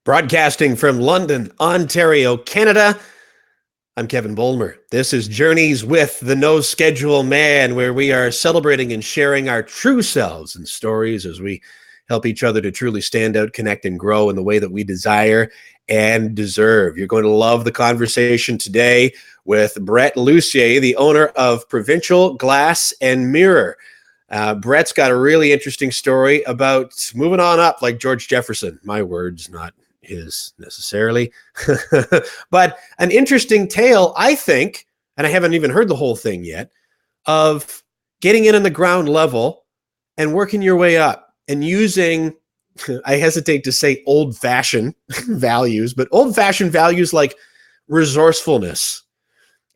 Broadcasting from London, Ontario, Canada, I'm Kevin Bulmer. This is Journeys with the No Schedule Man, where we are celebrating and sharing our true selves and stories as we help each other to truly stand out, connect, and grow in the way that we desire and deserve. You're going to love the conversation today with Brett Lucier, the owner of Provincial Glass and Mirror. Brett's got a really interesting story about moving on up like George Jefferson. My words, not his necessarily, but an interesting tale, I think, and I haven't even heard the whole thing yet, of getting in on the ground level and working your way up and using, I hesitate to say old-fashioned values, but old-fashioned values like resourcefulness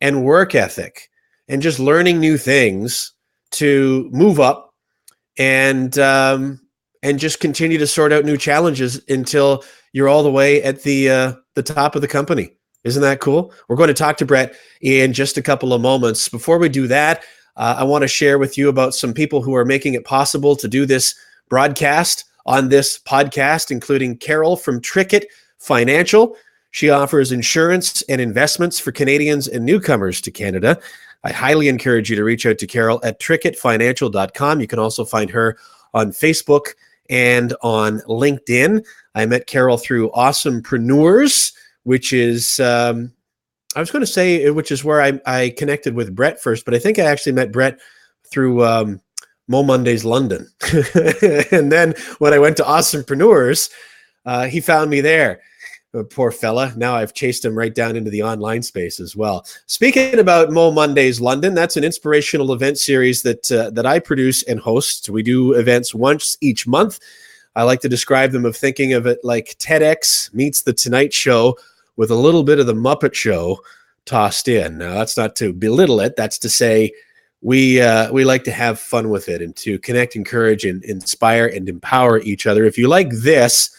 and work ethic and just learning new things to move up and just continue to sort out new challenges until you're all the way at the top of the company. Isn't that cool? We're going to talk to Brett in just a couple of moments. Before we do that, I want to share with you about some people who are making it possible to do this broadcast on this podcast, including Carol from Trickett Financial. She offers insurance and investments for Canadians and newcomers to Canada. I highly encourage you to reach out to Carol at trickettfinancial.com. You can also find her on Facebook and on LinkedIn. I met Carol through Awesomepreneurs, which is, I was going to say, which is where I connected with Brett first, but I think I actually met Brett through Moe Mondays London. And then when I went to Awesomepreneurs, he found me there. Poor fella. Now I've chased him right down into the online space as well. Speaking about Moe Mondays London, that's an inspirational event series that I produce and host. We do events once each month. I like to describe them of thinking of it like TEDx meets the Tonight Show with a little bit of the Muppet Show tossed in. Now, that's not to belittle it. That's to say we like to have fun with it and to connect, encourage, and inspire and empower each other. If you like this,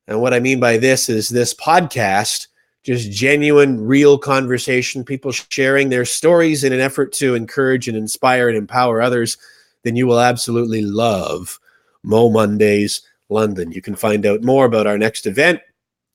and what I mean by this is this podcast, just genuine, real conversation, people sharing their stories in an effort to encourage and inspire and empower others, then you will absolutely love Moe Mondays London. You can find out more about our next event,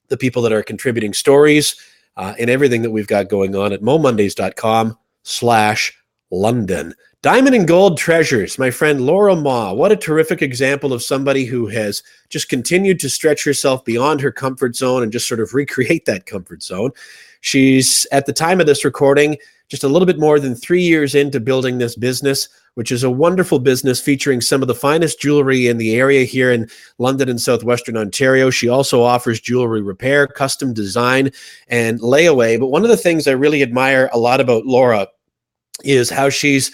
the people that are contributing stories, and everything that we've got going on at momondays.com/London. Diamond and gold treasures. My friend Laura Ma, what a terrific example of somebody who has just continued to stretch herself beyond her comfort zone and just sort of recreate that comfort zone. She's, at the time of this recording, just a little bit more than 3 years into building this business, which is a wonderful business featuring some of the finest jewelry in the area here in London and southwestern Ontario. She also offers jewelry repair, custom design, and layaway. But one of the things I really admire a lot about Laura is how she's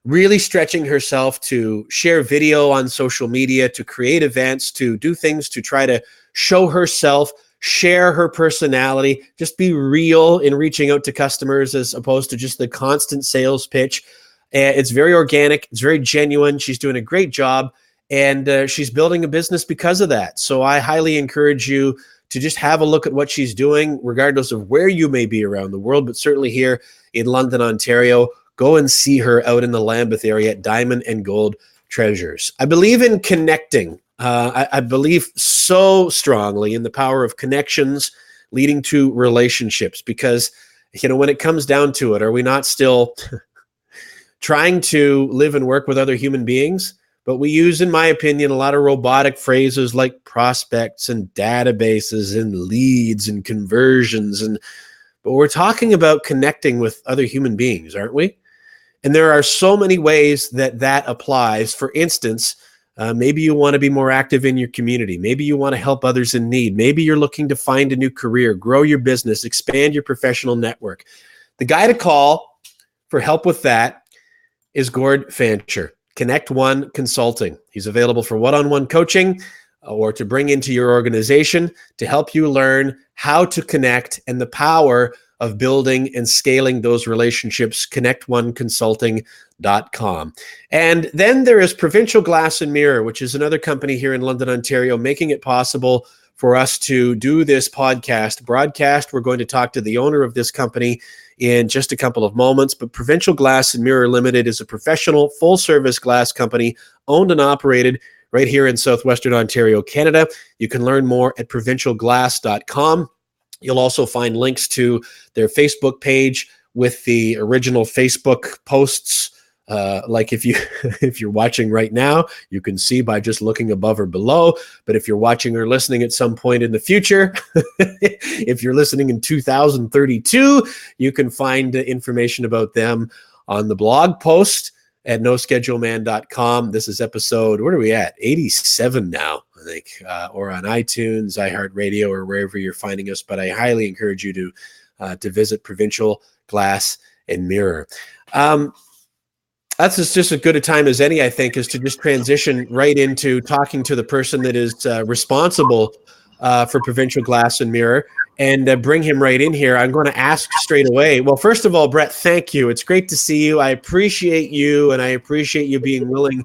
really stretching herself to share video on social media, to create events, to do things to try to show herself, share her personality, just be real in reaching out to customers as opposed to just the constant sales pitch. It's very organic. It's very genuine. She's doing a great job, and she's building a business because of that. So I highly encourage you to just have a look at what she's doing, regardless of where you may be around the world, but certainly here in London, Ontario. Go and see her out in the Lambeth area at Diamond and Gold Treasures. I believe in connecting. I believe so strongly in the power of connections leading to relationships because, when it comes down to it, are we not still trying to live and work with other human beings? But we use, in my opinion, a lot of robotic phrases like prospects and databases and leads and conversions. But we're talking about connecting with other human beings, aren't we? And there are so many ways that applies. For instance, maybe you want to be more active in your community. Maybe you want to help others in need. Maybe you're looking to find a new career, grow your business, expand your professional network. The guy to call for help with that is Gord Fancher, Connect One Consulting. He's available for one-on-one coaching or to bring into your organization to help you learn how to connect and the power of building and scaling those relationships, connectoneconsulting.com. And then there is Provincial Glass and Mirror, which is another company here in London, Ontario, making it possible for us to do this broadcast. We're going to talk to the owner of this company in just a couple of moments, but Provincial Glass and Mirror Limited is a professional full-service glass company owned and operated right here in southwestern Ontario, Canada. You can learn more at provincialglass.com. You'll also find links to their Facebook page with the original Facebook posts. Like if you're watching right now, you can see by just looking above or below. But if you're watching or listening at some point in the future, if you're listening in 2032, you can find information about them on the blog post at noscheduleman.com. This is episode, where are we at? 87 now, I think, or on iTunes, iHeartRadio, or wherever you're finding us. But I highly encourage you to visit Provincial Glass and Mirror. That's just as good a time as any, I think, is to just transition right into talking to the person that is responsible for Provincial Glass and Mirror, and bring him right in here. I'm going to ask straight away. Well, first of all, Brett, thank you. It's great to see you. I appreciate you, and I appreciate you being willing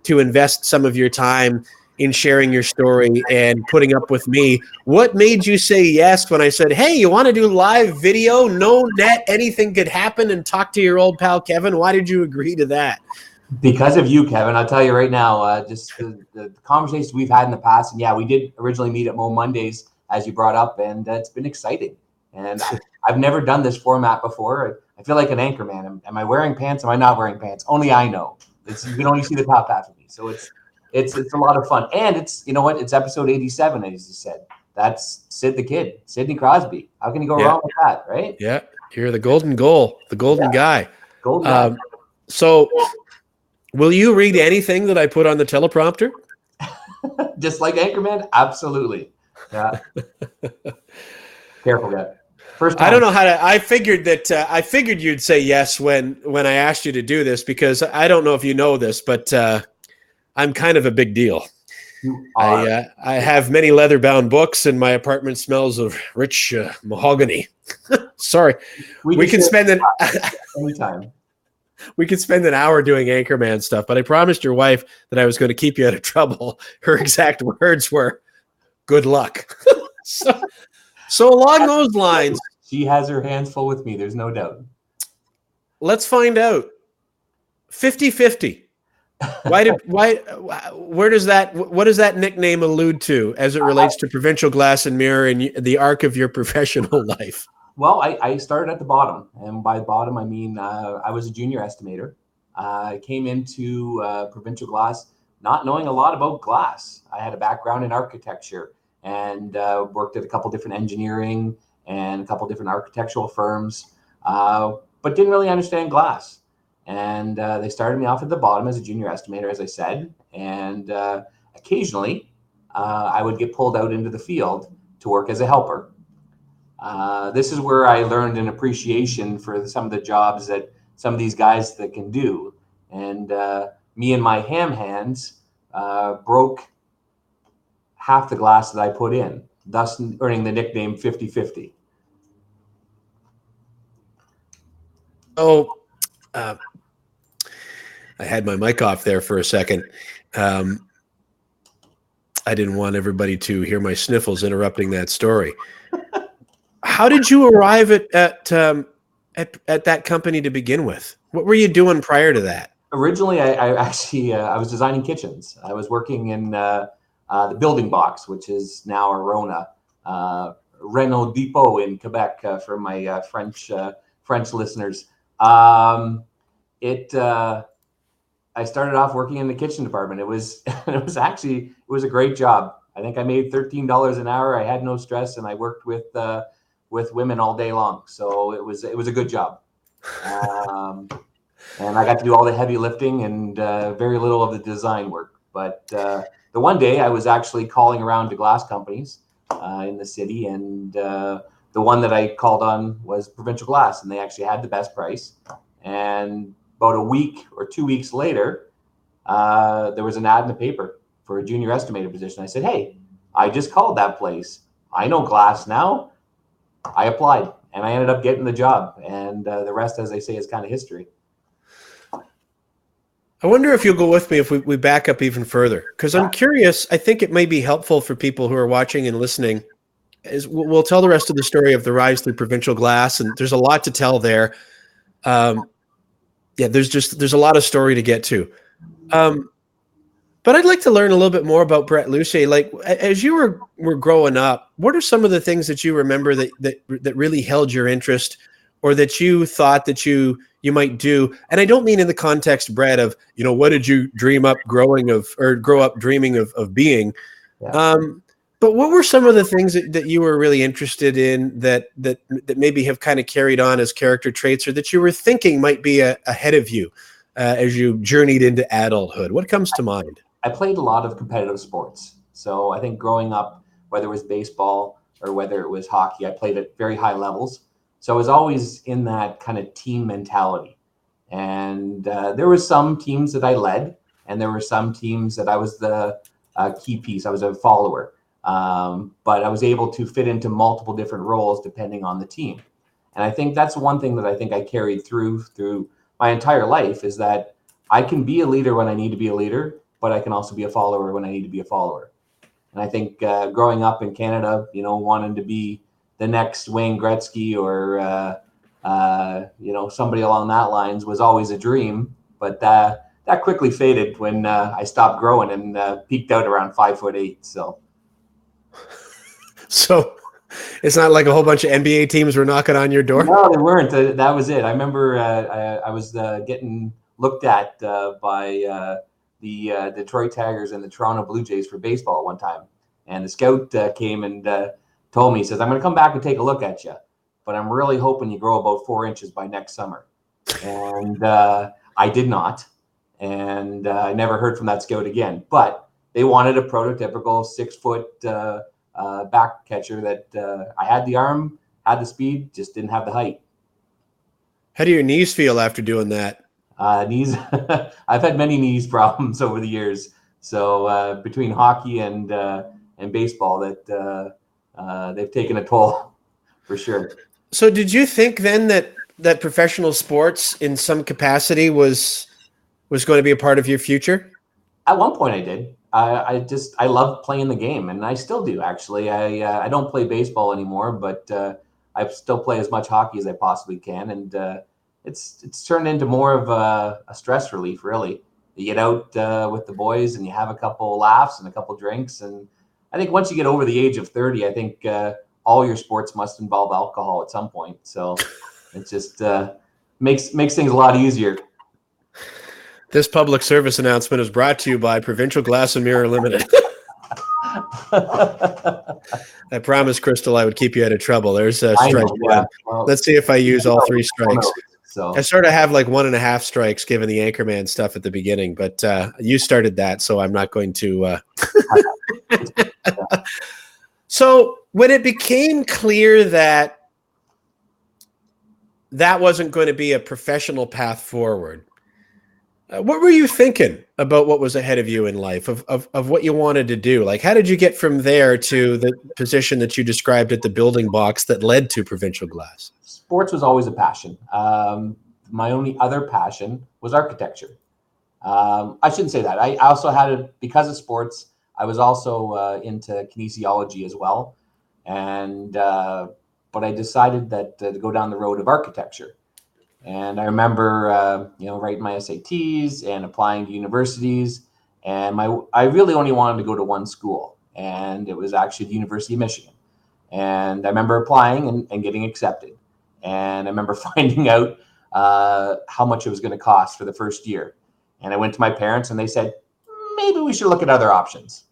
to invest some of your time in sharing your story and putting up with me. What made you say yes when I said, hey, you want to do live video, no net, anything could happen, and talk to your old pal Kevin? Why did you agree to that? Because of you, Kevin. I'll tell you right now, just the conversations we've had in the past. And yeah, we did originally meet at Moe Mondays, as you brought up, and it's been exciting. And I've never done this format before. I feel like an anchor man. Am I wearing pants? Am I not wearing pants? Only I know. You can only see the top half of me. So it's a lot of fun. And it's, you know what? It's episode 87, as you said. That's Sid the Kid, Sidney Crosby. How can you go wrong with that, right? Yeah, you're the golden goal, the golden guy. Golden guy. So will you read anything that I put on the teleprompter? Just like Anchorman? Absolutely. Yeah. Careful, guy. First time. I don't know how to. I figured you'd say yes when I asked you to do this, because I don't know if you know this, but I'm kind of a big deal. You are. I have many leather-bound books, and my apartment smells of rich mahogany. Sorry, we can spend anytime. We could spend an hour doing Anchorman stuff, but I promised your wife that I was going to keep you out of trouble. Her exact words were, "Good luck." So along those lines, she has her hands full with me. There's no doubt. Let's find out. 50-50. What does that nickname allude to as it relates to Provincial Glass and Mirror and the arc of your professional life? Well, I started at the bottom, and by bottom I mean I was a junior estimator. I came into Provincial Glass not knowing a lot about glass. I had a background in architecture and worked at a couple different engineering and a couple different architectural firms, but didn't really understand glass. And they started me off at the bottom as a junior estimator, as I said, and occasionally I would get pulled out into the field to work as a helper. This is where I learned an appreciation for some of the jobs that some of these guys that can do. And me and my ham hands broke half the glass that I put in, thus earning the nickname 50-50. Oh, I had my mic off there for a second. I didn't want everybody to hear my sniffles interrupting that story. How did you arrive at that company to begin with? What were you doing prior to that? Originally, I actually was designing kitchens. I was working in the building box, which is now Arona, Renault Depot in Quebec, for my French listeners. I started off working in the kitchen department. It was a great job. I think I made $13 an hour. I had no stress, and I worked with women all day long. So it was a good job. And I got to do all the heavy lifting and very little of the design work. But the one day I was actually calling around to glass companies in the city, and the one that I called on was Provincial Glass, and they actually had the best price. And about a week or 2 weeks later, there was an ad in the paper for a junior estimator position. I said, hey, I just called that place. I know glass now. I applied, and I ended up getting the job. And the rest, as they say, is kind of history. I wonder if you'll go with me if we back up even further, because I'm curious. I think it may be helpful for people who are watching and listening. We'll tell the rest of the story of the rise through Provincial Glass, and there's a lot to tell there. There's a lot of story to get to. But I'd like to learn a little bit more about Brett Lucier. Like, as you were growing up, what are some of the things that you remember that really held your interest, or that you thought that you might do? And I don't mean in the context, Brett, of, what did you grow up dreaming of being? Yeah. But what were some of the things that you were really interested in that maybe have kind of carried on as character traits, or that you were thinking might be ahead of you as you journeyed into adulthood? What comes to mind? I played a lot of competitive sports. So I think growing up, whether it was baseball or whether it was hockey, I played at very high levels. So I was always in that kind of team mentality. And there were some teams that I led, and there were some teams that I was the key piece. I was a follower. But I was able to fit into multiple different roles depending on the team. And I think that's one thing that I think I carried through my entire life, is that I can be a leader when I need to be a leader, but I can also be a follower when I need to be a follower. And I think growing up in Canada, wanting to be the next Wayne Gretzky or somebody along that lines was always a dream. But that quickly faded when I stopped growing and peaked out around 5'8". So it's not like a whole bunch of NBA teams were knocking on your door. No, they weren't. That was it. I remember I was getting looked at by the Detroit Tigers and the Toronto Blue Jays for baseball one time. And the scout came and told me, he says, "I'm going to come back and take a look at you, but I'm really hoping you grow about 4 inches by next summer." And I did not. And I never heard from that scout again. But they wanted a prototypical 6-foot back catcher that I had the arm, had the speed, just didn't have the height. How do your knees feel after doing that? Knees. I've had many knees problems over the years. So between hockey and baseball, that they've taken a toll for sure. So did you think then that professional sports in some capacity was going to be a part of your future? At one point, I did. I love playing the game, and I still do. Actually, I don't play baseball anymore, but I still play as much hockey as I possibly can, and it's turned into more of a stress relief. Really, you get out with the boys, and you have a couple laughs and a couple drinks, and I think once you get over the age of 30, I think all your sports must involve alcohol at some point. So it just makes things a lot easier. This public service announcement is brought to you by Provincial Glass and Mirror Limited. I promised Crystal I would keep you out of trouble. There's a strike one. Yeah. Well, let's see if I use all 3 strikes. So I sort of have like 1.5 strikes given the Anchorman stuff at the beginning, but you started that, so I'm not going to. So when it became clear that wasn't going to be a professional path forward, what were you thinking about what was ahead of you in life, of what you wanted to do? Like, how did you get from there to the position that you described at the building box that led to Provincial Glass? Sports was always a passion. My only other passion was architecture. I shouldn't say that. I also had it because of sports. I was also into kinesiology as well. And but I decided that to go down the road of architecture. And I remember, writing my SATs and applying to universities. And I really only wanted to go to one school, and it was actually the University of Michigan. And I remember applying and getting accepted. And I remember finding out how much it was going to cost for the first year. And I went to my parents, and they said, maybe we should look at other options.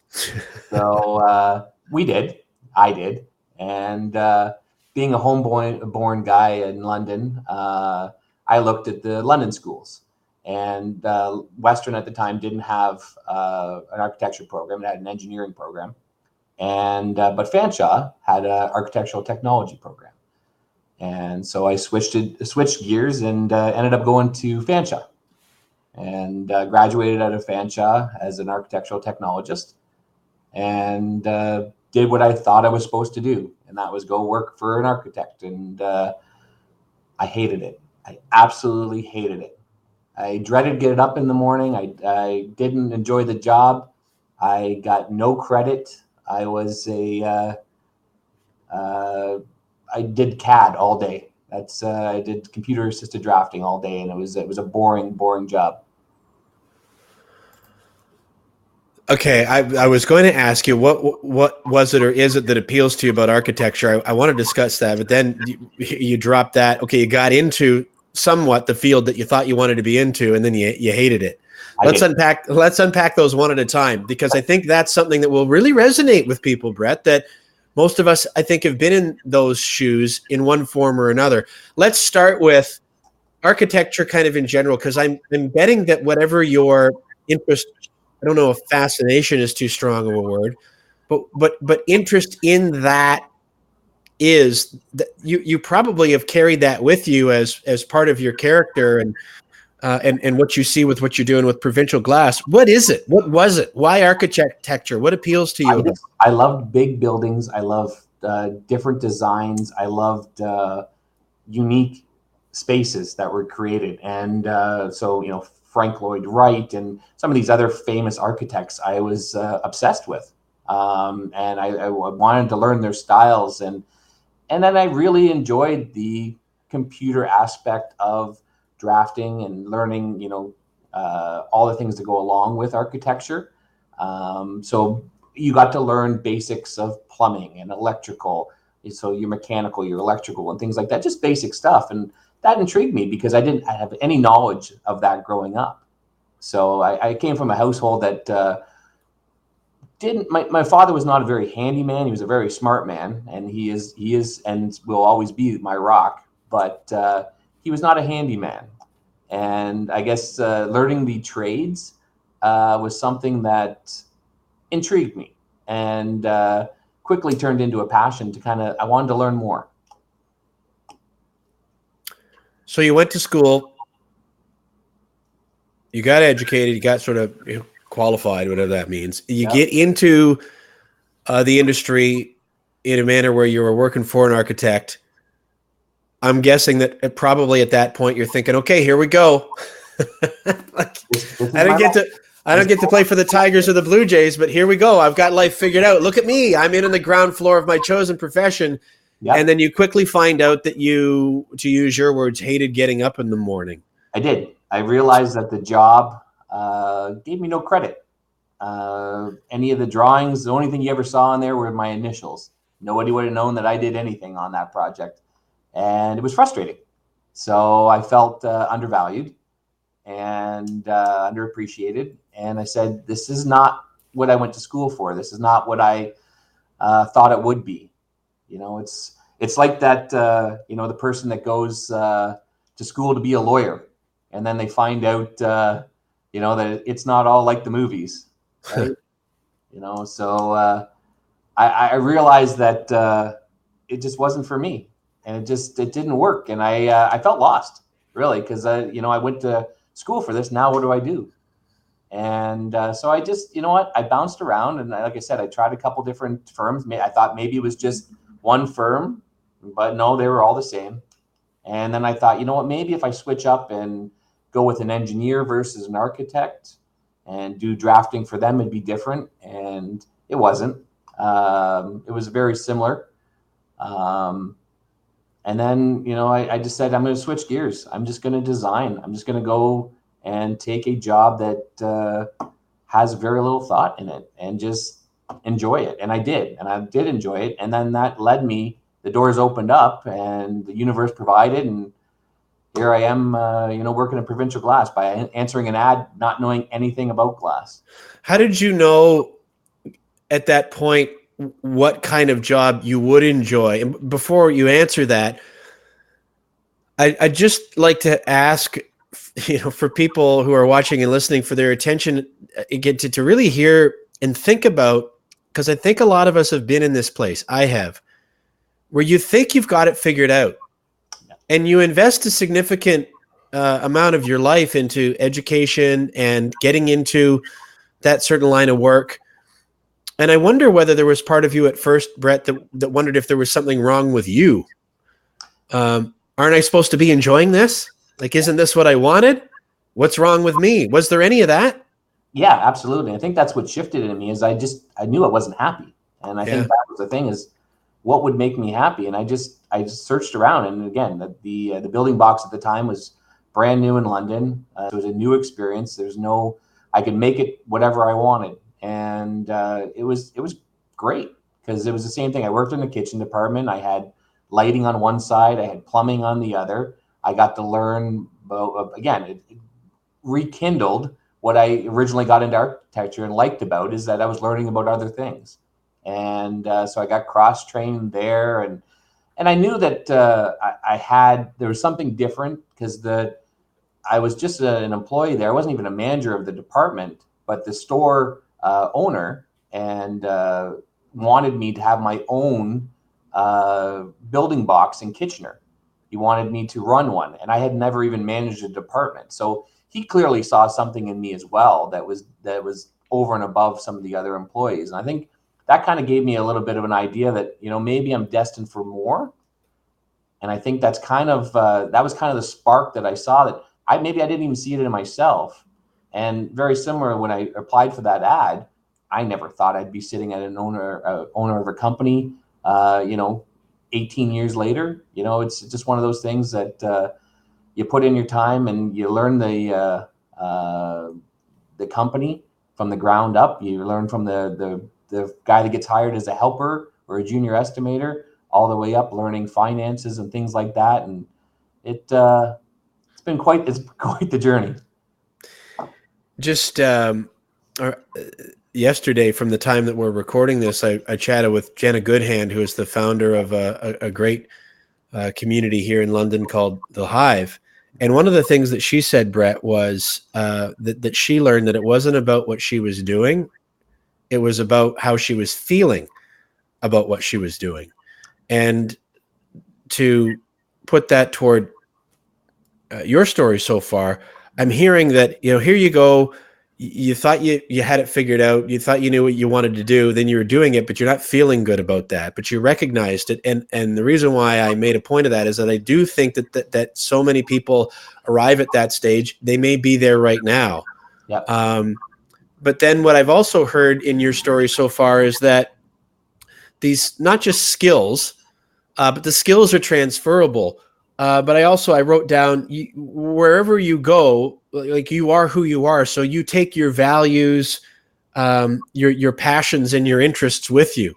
So we did. I did. And being a homeborn guy in London, I looked at the London schools, and Western at the time didn't have an architecture program; it had an engineering program, and but Fanshawe had an architectural technology program, and so I switched gears and ended up going to Fanshawe, and graduated out of Fanshawe as an architectural technologist, and did what I thought I was supposed to do, and that was go work for an architect, and I hated it. I absolutely hated it. I dreaded getting up in the morning. I didn't enjoy the job. I got no credit. I was I did CAD all day. I did computer assisted drafting all day, and it was a boring job. Okay, I was going to ask you what was it or is it that appeals to you about architecture? I want to discuss that, but then you dropped that. Okay, you got into somewhat the field that you thought you wanted to be into, and then you hated it. I did. Let's unpack those one at a time, because I think that's something that will really resonate with people, Brett. That most of us, I think, have been in those shoes in one form or another. Let's start with architecture, kind of in general, because I'm betting that whatever your interest, I don't know if fascination is too strong of a word, but interest in that is that you probably have carried that with you as part of your character and what you see with what you're doing with Provincial Glass. What is it? What was it? Why architecture? What appeals to you about it? I loved big buildings. I loved different designs. I loved unique spaces that were created. And so, Frank Lloyd Wright and some of these other famous architects I was obsessed with. And I wanted to learn their styles. And then I really enjoyed the computer aspect of drafting and learning, all the things that go along with architecture. So you got to learn basics of plumbing and electrical. So your mechanical, your electrical, and things like that, just basic stuff. And that intrigued me because I didn't have any knowledge of that growing up. So I came from a household that didn't. My father was not a very handy man. He was a very smart man, and he is, and will always be my rock. But he was not a handy man. And I guess learning the trades was something that intrigued me, and quickly turned into a passion to I wanted to learn more. So you went to school, you got educated, you got sort of qualified, whatever that means. You get into the industry in a manner where you were working for an architect. I'm guessing that probably at that point you're thinking, okay, here we go. I don't get to play for the Tigers or the Blue Jays, but here we go. I've got life figured out. Look at me. I'm in on the ground floor of my chosen profession. Yep. And then you quickly find out that you, to use your words, hated getting up in the morning. I did. I realized that the job gave me no credit. Any of the drawings, the only thing you ever saw in there were my initials. Nobody would have known that I did anything on that project. And it was frustrating. So I felt undervalued and underappreciated. And I said, this is not what I went to school for. This is not what I thought it would be. It's like that, the person that goes to school to be a lawyer, and then they find out, that it's not all like the movies, right? So I realized that it just wasn't for me, and it didn't work. And I felt lost, really, because I went to school for this. Now what do I do? And so I just, I bounced around, and like I said, I tried a couple different firms. I thought maybe it was just one firm, but no, they were all the same. And then I thought, maybe if I switch up and go with an engineer versus an architect and do drafting for them, it'd be different. And it wasn't. It was very similar. And then, I just said, I'm going to switch gears. I'm just going to design. I'm just going to go and take a job that has very little thought in it and just enjoy it. And I did enjoy it. And then that led me, the doors opened up and the universe provided. And here I am, working at Provincial Glass by answering an ad, not knowing anything about glass. How did you know at that point what kind of job you would enjoy? And before you answer that, I'd just like to ask, for people who are watching and listening, for their attention, again, to really hear and think about, because I think a lot of us have been in this place. I have, where you think you've got it figured out, and you invest a significant amount of your life into education and getting into that certain line of work. And I wonder whether there was part of you at first, Brett, that wondered if there was something wrong with you. Aren't I supposed to be enjoying this? Like, isn't this what I wanted? What's wrong with me? Was there any of that? Yeah, absolutely. I think that's what shifted in me is I knew I wasn't happy. And I think that was the thing, is what would make me happy. And I just searched around. And again, the building box at the time was brand new in London. It was a new experience. I could make it whatever I wanted. and it was great because it was the same thing. I worked in the kitchen department. I had lighting on one side, I had plumbing on the other. I got to learn about, again, it rekindled what I originally got into architecture and liked about, is that I was learning about other things. And so I got cross trained there, and I knew that I had, there was something different because I was just an employee there. I wasn't even a manager of the department, but the store owner and wanted me to have my own building box in Kitchener. He wanted me to run one, and I had never even managed a department. So he clearly saw something in me as well that was over and above some of the other employees. And I think that kind of gave me a little bit of an idea that, you know, maybe I'm destined for more. And I think that's kind of that was kind of the spark that I saw, that maybe I didn't even see it in myself. And very similar, when I applied for that ad, I never thought I'd be sitting at an owner of a company, 18 years later. You know, it's just one of those things that you put in your time and you learn the company from the ground up. You learn from the guy that gets hired as a helper or a junior estimator, all the way up learning finances and things like that. And it's quite the journey. Just yesterday, from the time that we're recording this, I chatted with Jenna Goodhand, who is the founder of a great community here in London called The Hive. And one of the things that she said, Brett, was that she learned that it wasn't about what she was doing. It was about how she was feeling about what she was doing. And to put that toward your story so far, I'm hearing that, you know, here you go. You thought you had it figured out. You thought you knew what you wanted to do. Then you were doing it, but you're not feeling good about that. But you recognized it. And the reason why I made a point of that is that I do think that so many people arrive at that stage. They may be there right now. Yep. But then what I've also heard in your story so far is that these, not just skills, but the skills are transferable. But I wrote down, wherever you go, like, you are who you are. So you take your values, your passions and your interests with you.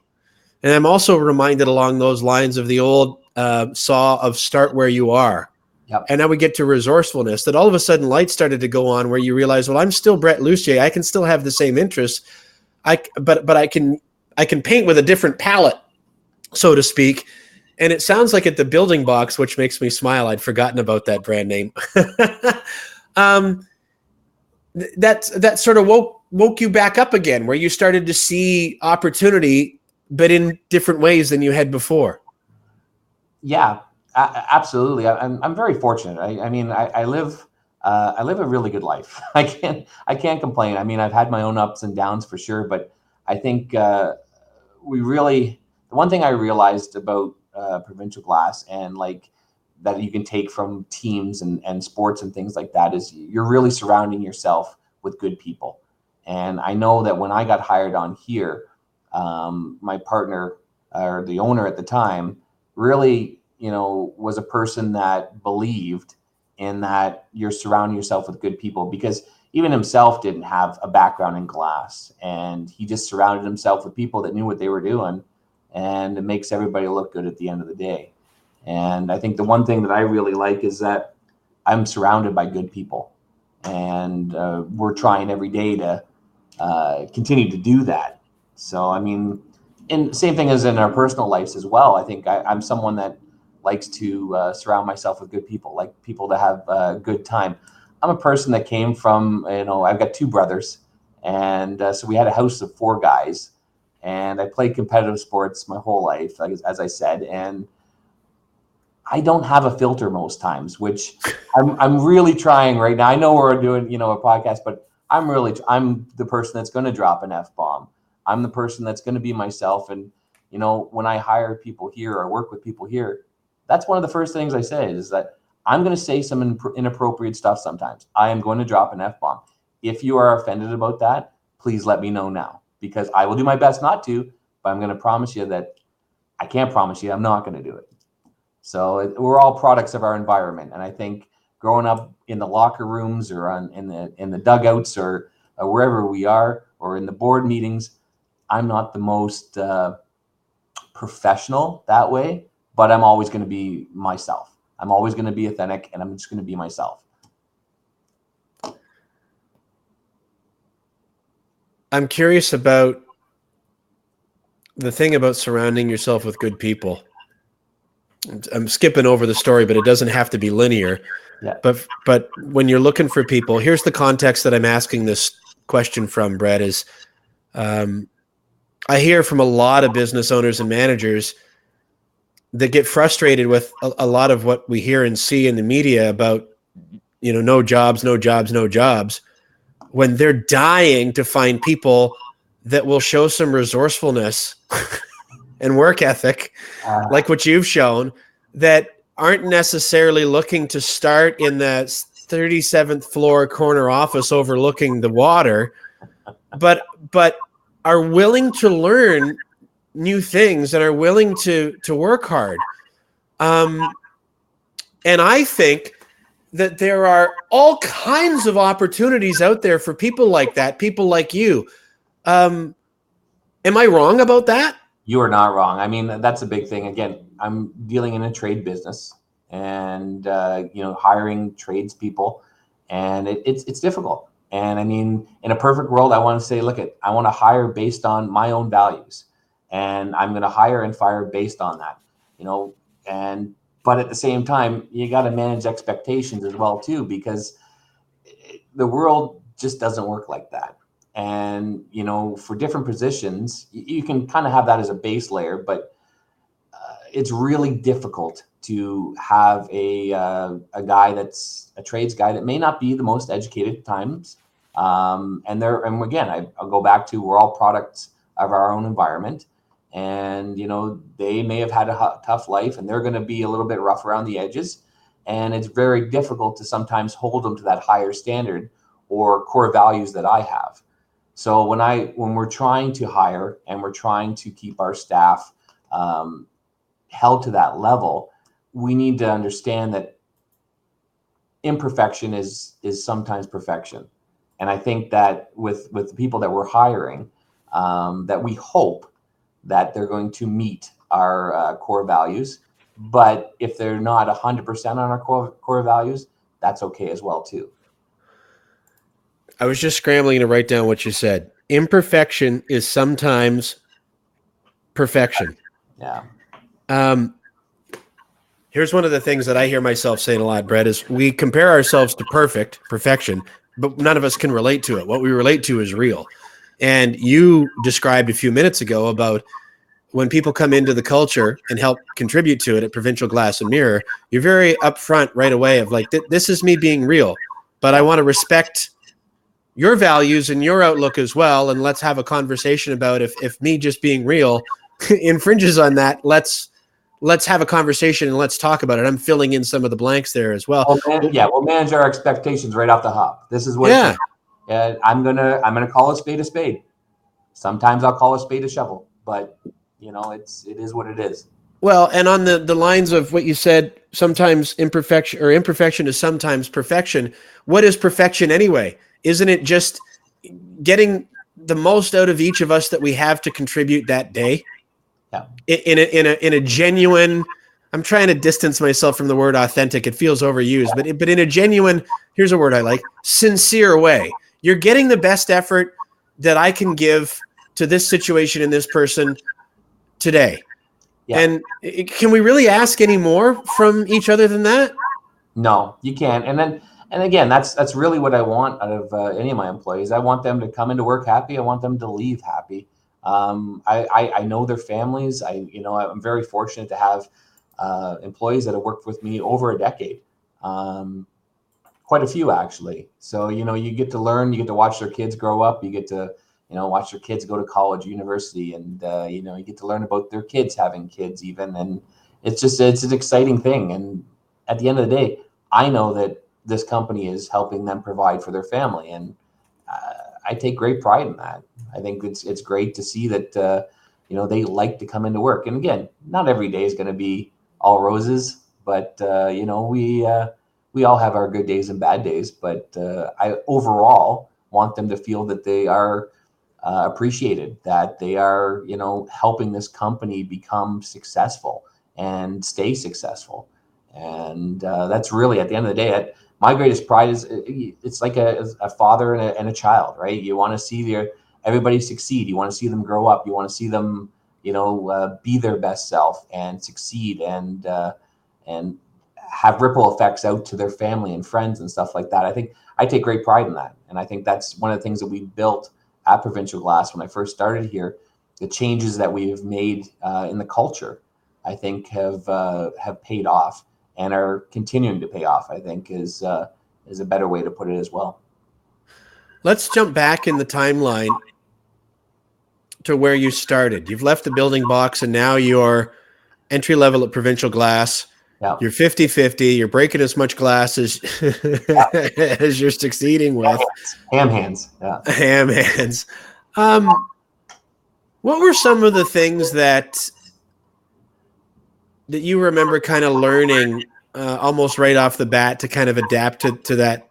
And I'm also reminded along those lines of the old saw of start where you are. Yep. And now we get to resourcefulness, that all of a sudden lights started to go on where you realize, well, I'm still Brett Lucier. I can still have the same interests. But I can paint with a different palette, so to speak. And it sounds like at the building box, which makes me smile. I'd forgotten about that brand name. That sort of woke you back up again, where you started to see opportunity, but in different ways than you had before. Yeah, absolutely. I'm very fortunate. I mean, I live a really good life. I can't complain. I mean, I've had my own ups and downs for sure, but I think the one thing I realized about Provincial Glass, and like that you can take from teams and sports and things like that, is you're really surrounding yourself with good people. And I know that when I got hired on here, my partner, or the owner at the time, really, was a person that believed in that you're surrounding yourself with good people, because even himself didn't have a background in glass, and he just surrounded himself with people that knew what they were doing, and it makes everybody look good at the end of the day. And I think the one thing that I really like is that I'm surrounded by good people, and we're trying every day to continue to do that. So, I mean, and same thing as in our personal lives as well. I think I'm someone that likes to surround myself with good people, like people to have a good time. I'm a person that came from, I've got two brothers, and so we had a house of four guys, and I played competitive sports my whole life, as I said, and I don't have a filter most times, which I'm really trying right now. I know we're doing, a podcast, but I'm the person that's going to drop an F-bomb. I'm the person that's going to be myself. And, when I hire people here or work with people here, that's one of the first things I say, is that I'm going to say some inappropriate stuff sometimes. I am going to drop an F-bomb. If you are offended about that, please let me know now, because I will do my best not to, but I'm going to promise you that I can't promise you I'm not going to do it. So we're all products of our environment. And I think growing up in the locker rooms or in the dugouts or wherever we are, or in the board meetings, I'm not the most professional that way, but I'm always going to be myself. I'm always going to be authentic, and I'm just going to be myself. I'm curious about the thing about surrounding yourself with good people. I'm skipping over the story, but it doesn't have to be linear. Yeah. But when you're looking for people, here's the context that I'm asking this question from, Brett, is I hear from a lot of business owners and managers that get frustrated with a lot of what we hear and see in the media about, no jobs, no jobs, no jobs, when they're dying to find people that will show some resourcefulness and work ethic, like what you've shown, that aren't necessarily looking to start in the 37th floor corner office overlooking the water, but are willing to learn new things and are willing to work hard. And I think that there are all kinds of opportunities out there for people like that, people like you. Am I wrong about that? You are not wrong. I mean, that's a big thing. Again, I'm dealing in a trade business, and hiring tradespeople, and it's difficult. And I mean, in a perfect world, I want to say, I want to hire based on my own values, and I'm going to hire and fire based on that. But at the same time, you got to manage expectations as well too, because the world just doesn't work like that. And for different positions, you can kind of have that as a base layer, but it's really difficult to have a guy that's a trades guy that may not be the most educated at times. And again, I'll go back to, we're all products of our own environment, and they may have had a tough life, and they're going to be a little bit rough around the edges, and it's very difficult to sometimes hold them to that higher standard or core values that I have. So when we're trying to hire and we're trying to keep our staff held to that level, we need to understand that imperfection is sometimes perfection. And I think that with the people that we're hiring, that we hope that they're going to meet our core values. But if they're not 100% on our core values, that's okay as well too. I was just scrambling to write down what you said. Imperfection is sometimes perfection. Yeah. Here's one of the things that I hear myself saying a lot, Brett, is we compare ourselves to perfection, but none of us can relate to it. What we relate to is real. And you described a few minutes ago about when people come into the culture and help contribute to it at Provincial Glass and Mirror, you're very upfront right away of like, this is me being real, but I want to respect your values and your outlook as well. And let's have a conversation about if me just being real infringes on that, let's have a conversation and let's talk about it. I'm filling in some of the blanks there as well. We'll manage our expectations right off the hop. This is what I'm gonna call a spade a spade. Sometimes I'll call a spade a shovel, but it is what it is. Well, and on the lines of what you said, sometimes imperfection is sometimes perfection. What is perfection anyway? Isn't it just getting the most out of each of us that we have to contribute that day? Yeah. In a genuine, I'm trying to distance myself from the word authentic. It feels overused, but in a genuine, here's a word I like, sincere way. You're getting the best effort that I can give to this situation and this person today. Yeah. And can we really ask any more from each other than that? No, you can't. And again, that's really what I want out of any of my employees. I want them to come into work happy. I want them to leave happy. I know their families. I'm very fortunate to have employees that have worked with me over a decade, quite a few actually. So you get to learn, you get to watch their kids grow up, you get to watch their kids go to college, university, and you get to learn about their kids having kids even, and it's an exciting thing. And at the end of the day, I know that this company is helping them provide for their family, and I take great pride in that. I think it's great to see that they like to come into work. And again, not every day is going to be all roses, but we all have our good days and bad days. But I overall want them to feel that they are appreciated, that they are, helping this company become successful and stay successful. And that's really, at the end of the day, my greatest pride is it's like a father and a child, right? You want to see everybody succeed. You want to see them grow up. You want to see them, be their best self and succeed and have ripple effects out to their family and friends and stuff like that. I think I take great pride in that. And I think that's one of the things that we built at Provincial Glass when I first started here. The changes that we have made in the culture, I think, have paid off and are continuing to pay off, I think is a better way to put it as well. Let's jump back in the timeline to where you started. You've left the building box and now you're entry level at Provincial Glass. Yeah. You're 50-50. You're breaking as much glass as, as you're succeeding with. Ham hands. Yeah. Ham hands. What were some of the things that you remember kind of learning almost right off the bat to kind of adapt to that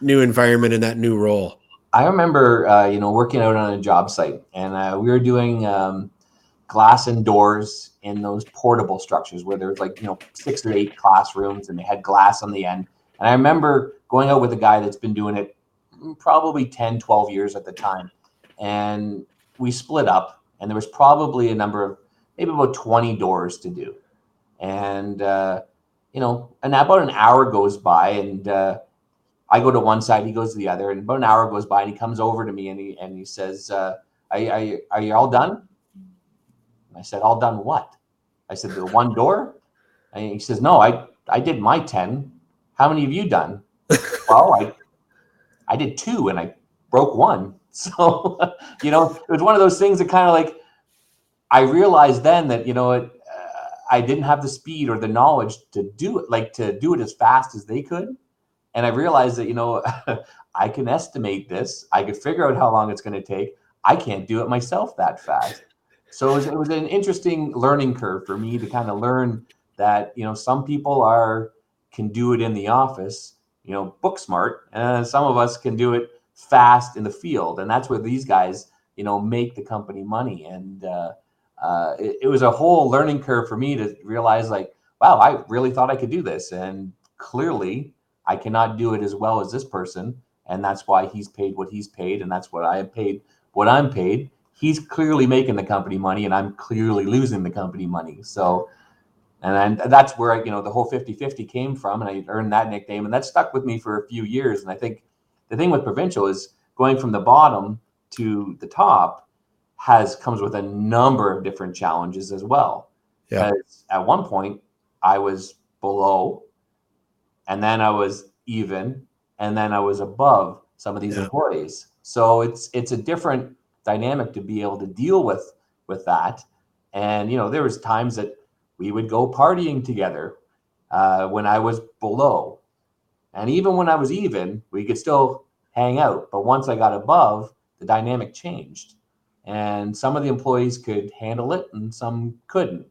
new environment and that new role? I remember, working out on a job site, and we were doing glass and doors in those portable structures where there's 6 or 8 classrooms and they had glass on the end. And I remember going out with a guy that's been doing it probably 10, 12 years at the time. And we split up, and there was probably a number of maybe about 20 doors to do. And, and about an hour goes by, and I go to one side, he goes to the other, and about an hour goes by, and he comes over to me and he says, are you all done? And I said, all done what? I said, the one door? And he says, no, I did my 10. How many have you done? Well, I did 2 and I broke 1. So, it was one of those things that kind of I realized then that, I didn't have the speed or the knowledge to do it as fast as they could. And I realized that, I can estimate this. I could figure out how long it's going to take. I can't do it myself that fast. So it was an interesting learning curve for me to kind of learn that, some people can do it in the office, book smart, and some of us can do it fast in the field. And that's where these guys, make the company money. And it was a whole learning curve for me to realize wow, I really thought I could do this. And clearly I cannot do it as well as this person. And that's why he's paid what he's paid. And that's what I have paid, what I'm paid. He's clearly making the company money and I'm clearly losing the company money. So, and that's where, the whole 50-50 came from. And I earned that nickname, and that stuck with me for a few years. And I think the thing with Provincial is going from the bottom to the top comes with a number of different challenges as well. Yeah. Because at one point I was below, and then I was even, and then I was above some of these employees. So it's a different dynamic to be able to deal with that. And there was times that we would go partying together when I was below, and even when I was even, we could still hang out. But once I got above, the dynamic changed, and some of the employees could handle it and some couldn't.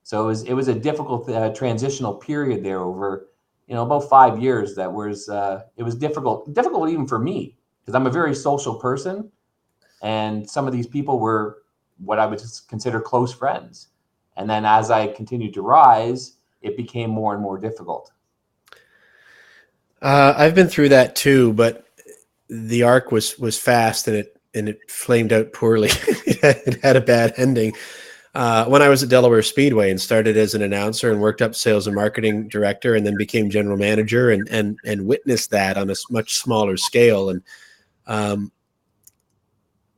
So it was a difficult transitional period there over about 5 years. That was it was difficult even for me, because I'm a very social person. And some of these people were what I would consider close friends. And then as I continued to rise, it became more and more difficult. I've been through that too, but the arc was fast and it flamed out poorly. It had a bad ending. When I was at Delaware Speedway and started as an announcer and worked up sales and marketing director, and then became general manager and witnessed that on a much smaller scale. And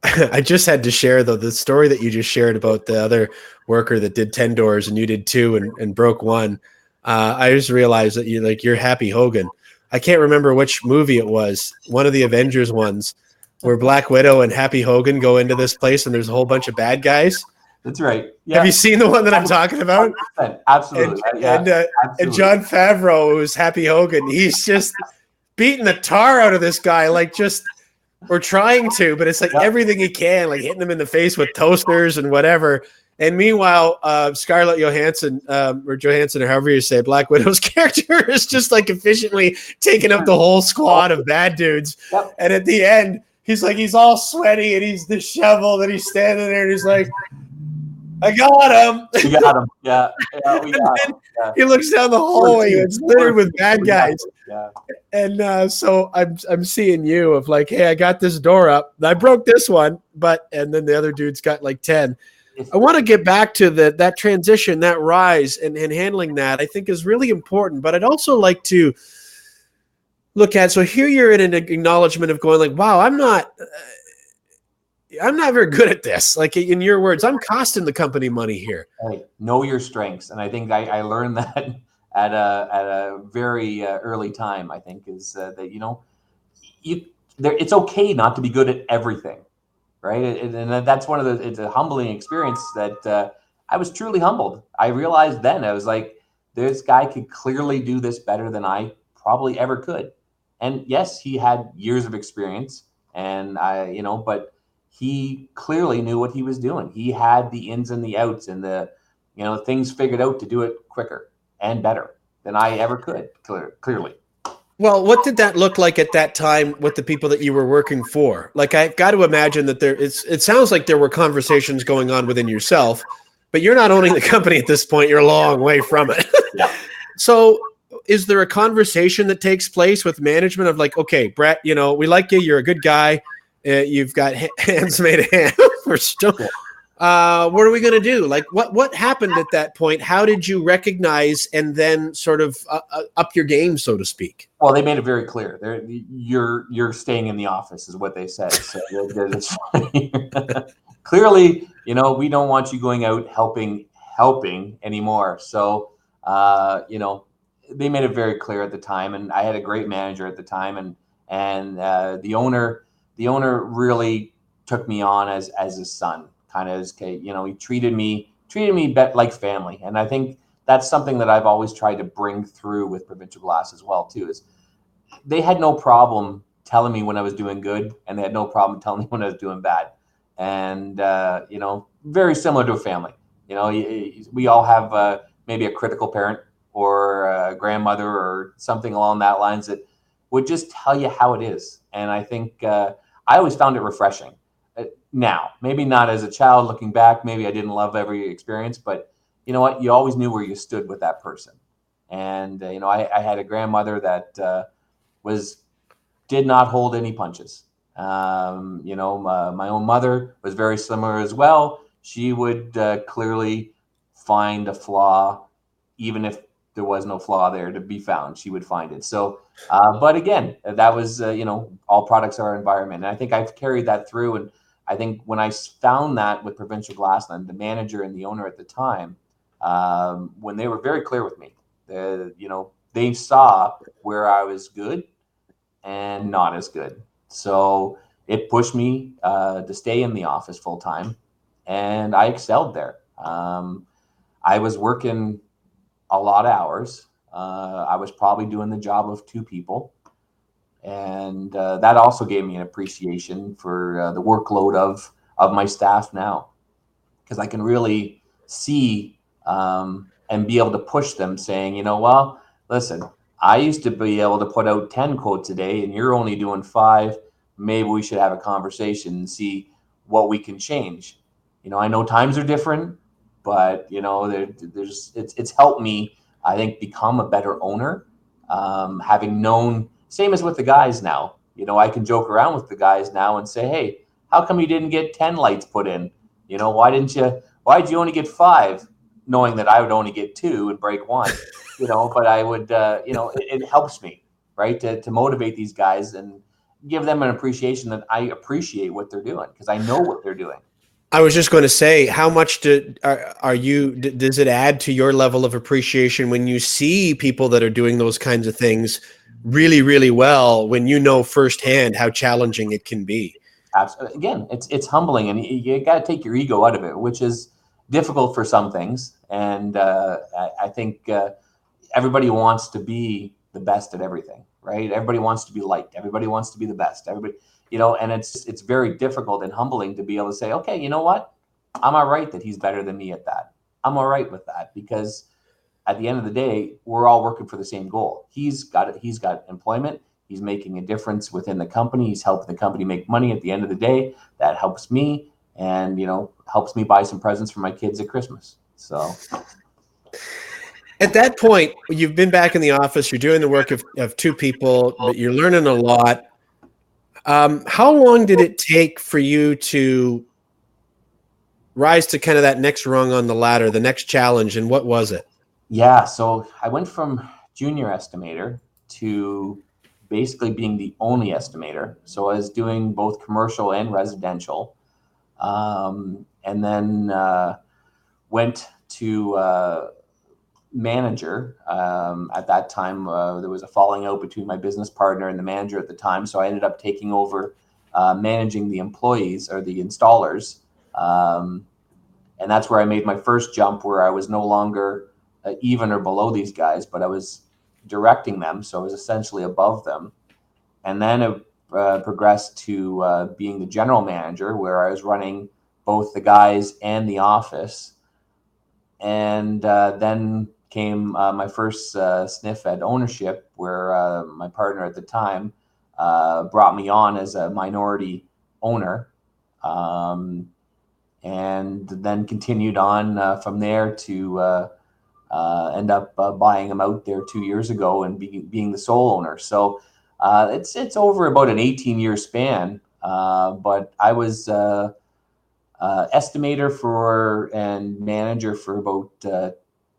I just had to share the story that you just shared about the other worker that did 10 doors and you did 2 and broke 1. I just realized that you're Happy Hogan. I can't remember which movie it was. One of the Avengers ones where Black Widow and Happy Hogan go into this place and there's a whole bunch of bad guys. That's right. Yeah. Have you seen the one that I'm talking about? 100%. Absolutely. And John Favreau, who's Happy Hogan, he's just beating the tar out of this guy, or trying to, but it's everything he can, hitting him in the face with toasters and whatever. And meanwhile, Scarlett Johansson, or Johansson, or however you say, Black Widow's character is just like efficiently taking up the whole squad of bad dudes. Yep. And at the end, he's all sweaty and he's disheveled and he's standing there and he's like, I got him. We got him. Yeah, we got him. Yeah. He looks down the hallway. It's littered with bad guys. Yeah. And so I'm seeing you of like, hey, I got this door up. I broke this one, and then the other dude's got like 10. I want to get back to that transition, that rise, and handling that I think is really important. But I'd also like to look at, so here you're in an acknowledgement of going like, wow, I'm not very good at this. Like in your words, I'm costing the company money here. Hey, know your strengths. And I think I learned that at a very early time, I think, is that, it's okay not to be good at everything. Right. And that's it's a humbling experience that I was truly humbled. I realized then, I was like, this guy could clearly do this better than I probably ever could. And yes, he had years of experience and but he clearly knew what he was doing. He had the ins and the outs and the, things figured out to do it quicker and better than I ever could, clearly. Well, what did that look like at that time with the people that you were working for? Like, I've got to imagine that it sounds like there were conversations going on within yourself, but you're not owning the company at this point. You're a long way from it. Yeah. So is there a conversation that takes place with management of like, okay, Brett, we like you. You're a good guy. You've got hands made of ham. We're still, what are we going to do? Like what happened at that point? How did you recognize and then sort of up your game, so to speak? Well, they made it very clear. You're staying in the office is what they said. So clearly, we don't want you going out helping anymore. So, they made it very clear at the time. And I had a great manager at the time, and the owner really took me on as his son, kind of as, he treated me like family. And I think that's something that I've always tried to bring through with Provincial Glass as well, too, is they had no problem telling me when I was doing good, and they had no problem telling me when I was doing bad. And, very similar to a family. We all have maybe a critical parent or a grandmother or something along that lines that would just tell you how it is. And I think I always found it refreshing. Now, maybe not as a child looking back, maybe I didn't love every experience, but you know what? You always knew where you stood with that person. And, I had a grandmother that did not hold any punches. My own mother was very similar as well. She would clearly find a flaw, even if there was no flaw there to be found, she would find it. So, but again, that was, all products are environment. And I think I've carried that through. And I think when I found that with Provincial Glass, and the manager and the owner at the time, when they were very clear with me, they saw where I was good and not as good. So it pushed me to stay in the office full time, and I excelled there. I was working a lot of hours. I was probably doing the job of two people. And that also gave me an appreciation for the workload of my staff now, because I can really see and be able to push them saying, well, listen, I used to be able to put out 10 quotes a day and you're only doing 5. Maybe we should have a conversation and see what we can change. I know times are different, but it's helped me, I think, become a better owner. Having known, same as with the guys now, I can joke around with the guys now and say, hey, how come you didn't get 10 lights put in? Why'd you only get 5? Knowing that I would only get 2 and break 1, but I would, it helps me, right, to motivate these guys and give them an appreciation that I appreciate what they're doing, because I know what they're doing. I was just going to say, how much does it add to your level of appreciation when you see people that are doing those kinds of things really, really well, when you know firsthand how challenging it can be? Absolutely. Again, it's humbling, and you got to take your ego out of it, which is difficult for some things. And I think everybody wants to be the best at everything, right? Everybody wants to be liked. Everybody wants to be the best. Everybody, and it's very difficult and humbling to be able to say, okay, you know what? I'm all right that he's better than me at that. I'm all right with that, because at the end of the day, we're all working for the same goal. He's got employment. He's making a difference within the company. He's helping the company make money. At the end of the day, that helps me, and helps me buy some presents for my kids at Christmas. So at that point, you've been back in the office, you're doing the work of two people, but you're learning a lot. How long did it take for you to rise to kind of that next rung on the ladder, the next challenge, and what was it? yeah, so I went from junior estimator to basically being the only estimator. So I was doing both commercial and residential, and then went to manager. At that time, there was a falling out between my business partner and the manager at the time, so I ended up taking over managing the employees, or the installers, and that's where I made my first jump, where I was no longer even or below these guys, but I was directing them, so I was essentially above them. And then it progressed to being the general manager, where I was running both the guys and the office. And then came my first sniff at ownership, where my partner at the time brought me on as a minority owner, and then continued on from there to end up buying them out there 2 years ago and being the sole owner. So it's over about an 18-year span, but I was estimator for and manager for about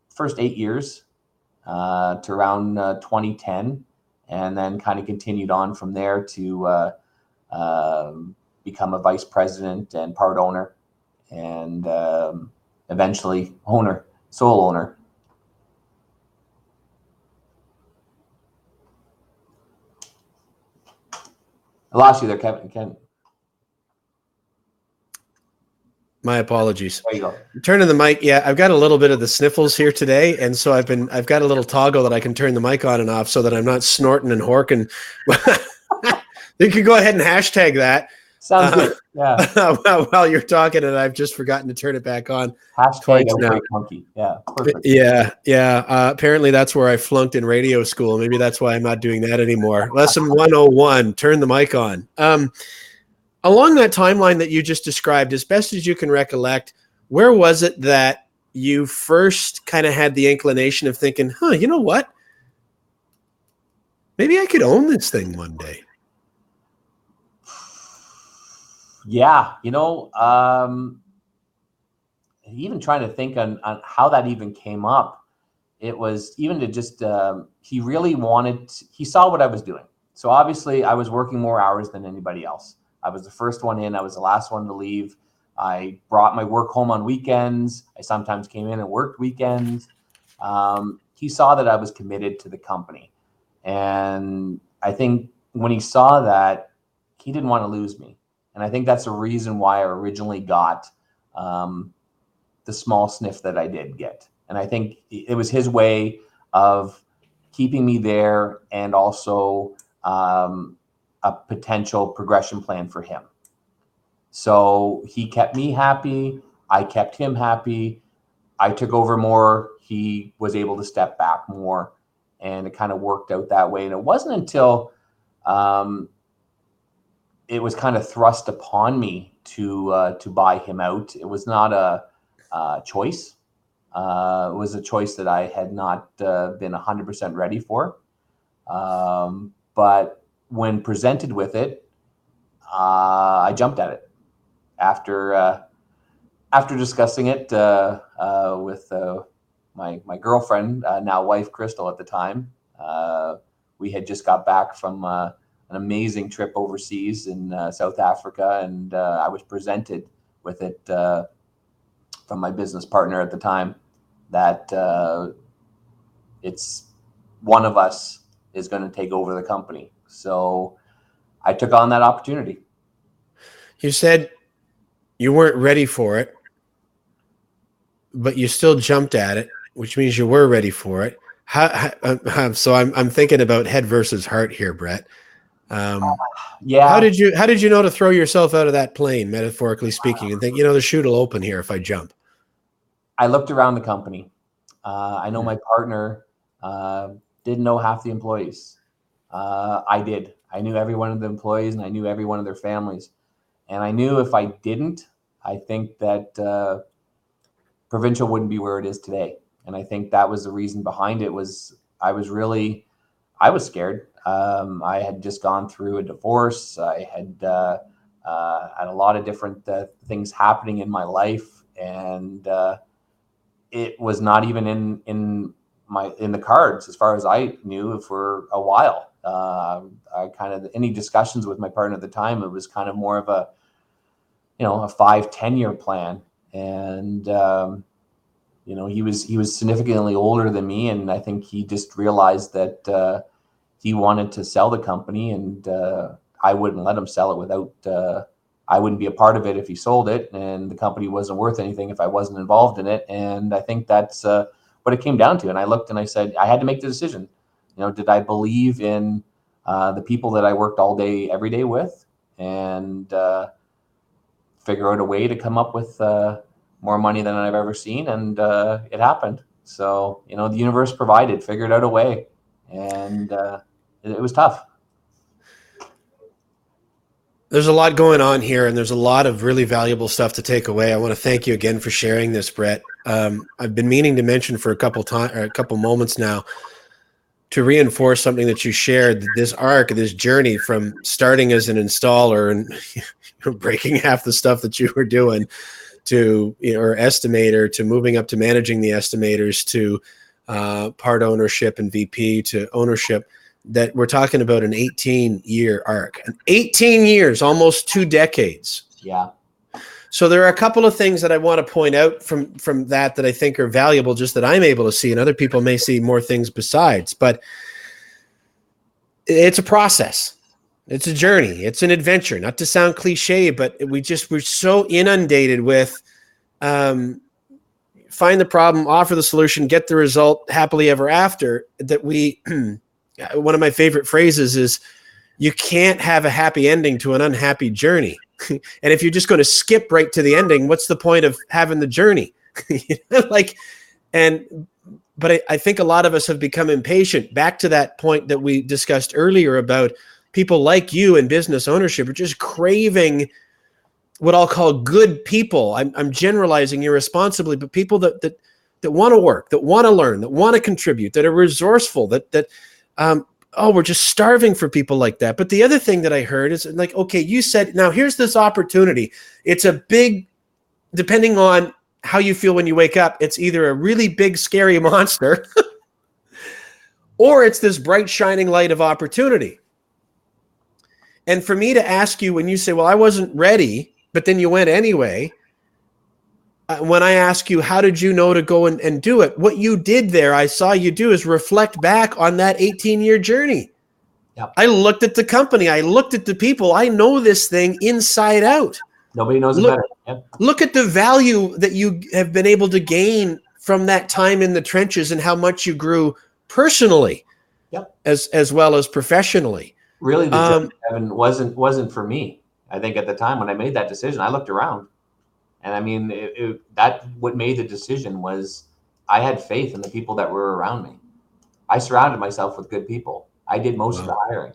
first 8 years to around 2010, and then kind of continued on from there to become a vice president and part owner, and eventually sole owner. I lost you there, Kevin. My apologies. There you go. Turning the mic. Yeah, I've got a little bit of the sniffles here today, and so I've got a little toggle that I can turn the mic on and off so that I'm not snorting and horking. You can go ahead and hashtag that. Sounds good. Yeah. While you're talking, and I've just forgotten to turn it back on. Hashtag outbreak monkey. Yeah. Perfect. Yeah. Apparently that's where I flunked in radio school. Maybe that's why I'm not doing that anymore. Lesson 101, turn the mic on. Along that timeline that you just described, as best as you can recollect, where was it that you first kind of had the inclination of thinking, you know what? Maybe I could own this thing one day. Yeah. Even trying to think on how that even came up, it was even to just, he saw what I was doing. So obviously I was working more hours than anybody else. I was the first one in. I was the last one to leave. I brought my work home on weekends. I sometimes came in and worked weekends. He saw that I was committed to the company. And I think when he saw that, he didn't want to lose me. And I think that's the reason why I originally got the small sniff that I did get. And I think it was his way of keeping me there, and also a potential progression plan for him. So he kept me happy. I kept him happy. I took over more. He was able to step back more, and it kind of worked out that way. And it wasn't until it was kind of thrust upon me to buy him out. It was not a choice. It was a choice that I had not been 100% ready for. But when presented with it, I jumped at it after discussing it with my girlfriend, now wife, Crystal, at the time. We had just got back from an amazing trip overseas in South Africa, and I was presented with it from my business partner at the time that it's one of us is going to take over the company. So I took on that opportunity. You said you weren't ready for it, but you still jumped at it, which means you were ready for it. So I'm thinking about head versus heart here, Brett. How Yeah, did you know to throw yourself out of that plane, metaphorically speaking, and think, the chute will open here if I jump? I looked around the company. I know Hmm. my partner didn't know half the employees. I did. I knew every one of the employees, and I knew every one of their families. And I knew if I didn't, I think that Provincial wouldn't be where it is today. And I think that was the reason behind it. Was I was scared. I had just gone through a divorce. I had a lot of different things happening in my life, and it was not even in the cards as far as I knew for a while. I kind of any discussions with my partner at the time, it was kind of more of a 5-10 year plan, and he was significantly older than me, and I think he just realized that he wanted to sell the company, and I wouldn't let him sell it without. I wouldn't be a part of it if he sold it, and the company wasn't worth anything if I wasn't involved in it. And I think that's what it came down to. And I looked and I said, I had to make the decision. Did I believe in the people that I worked all day, every day with, and figure out a way to come up with more money than I've ever seen? And it happened. So, the universe provided, figured out a way, and it was tough. There's a lot going on here, and there's a lot of really valuable stuff to take away. I want to thank you again for sharing this, Brett. I've been meaning to mention for a couple moments now, to reinforce something that you shared, this arc, this journey from starting as an installer and breaking half the stuff that you were doing to, or estimator, to moving up to managing the estimators, to part ownership and VP to ownership, that we're talking about an 18-year arc. 18 years, almost 2 decades. Yeah. So there are a couple of things that I want to point out from that I think are valuable, just that I'm able to see, and other people may see more things besides. But it's a process. It's a journey. It's an adventure. Not to sound cliche, but we're so inundated with find the problem, offer the solution, get the result, happily ever after, that we one of my favorite phrases is, you can't have a happy ending to an unhappy journey. And if you're just going to skip right to the ending, what's the point of having the journey? But I think a lot of us have become impatient. Back to that point that we discussed earlier about people like you in business ownership are just craving what I'll call good people. I'm generalizing irresponsibly, but people that want to work, that want to learn, that want to contribute, that are resourceful, we're just starving for people like that. But the other thing that I heard is like, okay, you said, now here's this opportunity. It's a big, depending on how you feel when you wake up, it's either a really big, scary monster or it's this bright, shining light of opportunity. And for me to ask you, when you say, well, I wasn't ready, but then you went anyway, when I ask you, how did you know to go and do it? What you did there, I saw you do, is reflect back on that 18-year journey. Yep. I looked at the company. I looked at the people. I know this thing inside out. Nobody knows it better. Yep. Look at the value that you have been able to gain from that time in the trenches and how much you grew personally, Yep, as well as professionally. Really, the jump, Kevin, wasn't for me. I think at the time when I made that decision, I looked around. And I mean, what made the decision was I had faith in the people that were around me. I surrounded myself with good people. I did most of the hiring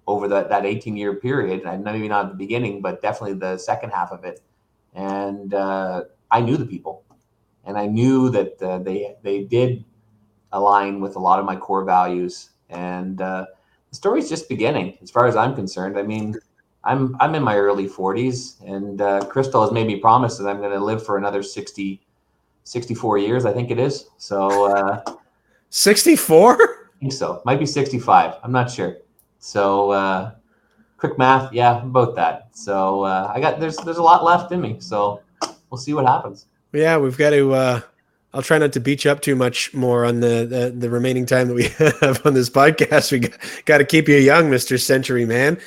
over that 18-year period. And maybe not at the beginning, but definitely the second half of it. And I knew the people, and I knew that they did align with a lot of my core values. And the story's just beginning, as far as I'm concerned. I mean, I'm in my early 40s, and Crystal has made me promise that I'm going to live for another 64 years, I think it is. So 64? I think so. Might be 65. I'm not sure. So quick math, yeah, about that. So there's a lot left in me. So we'll see what happens. Yeah, we've got to. I'll try not to beat you up too much more on the remaining time that we have on this podcast. We got to keep you young, Mr. Century Man.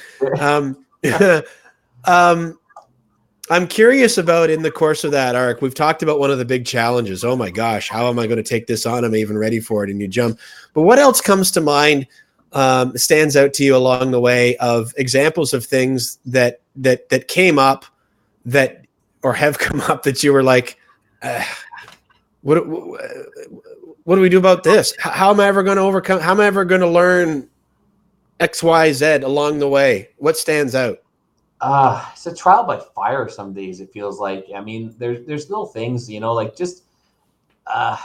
I'm curious about, in the course of that arc, we've talked about one of the big challenges. Oh my gosh, how am I going to take this on? Am I even ready for it? And you jump. But what else comes to mind stands out to you along the way of examples of things that came up that or have come up that you were like, what do we do about this? How am I ever going to overcome? How am I ever going to learn X, Y, Z along the way? What stands out? It's a trial by fire some days, it feels like. I mean, there's little things, like just uh,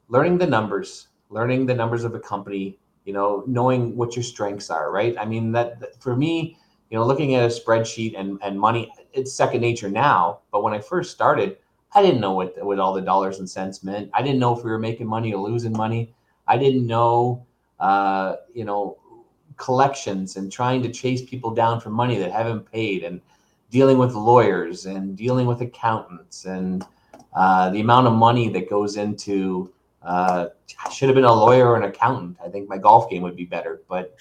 learning the numbers of a company, knowing what your strengths are, right? I mean, that for me, looking at a spreadsheet and money, it's second nature now. But when I first started, I didn't know what all the dollars and cents meant. I didn't know if we were making money or losing money. I didn't know, collections and trying to chase people down for money that haven't paid, and dealing with lawyers and dealing with accountants, and the amount of money that goes into I should have been a lawyer or an accountant. I think my golf game would be better. But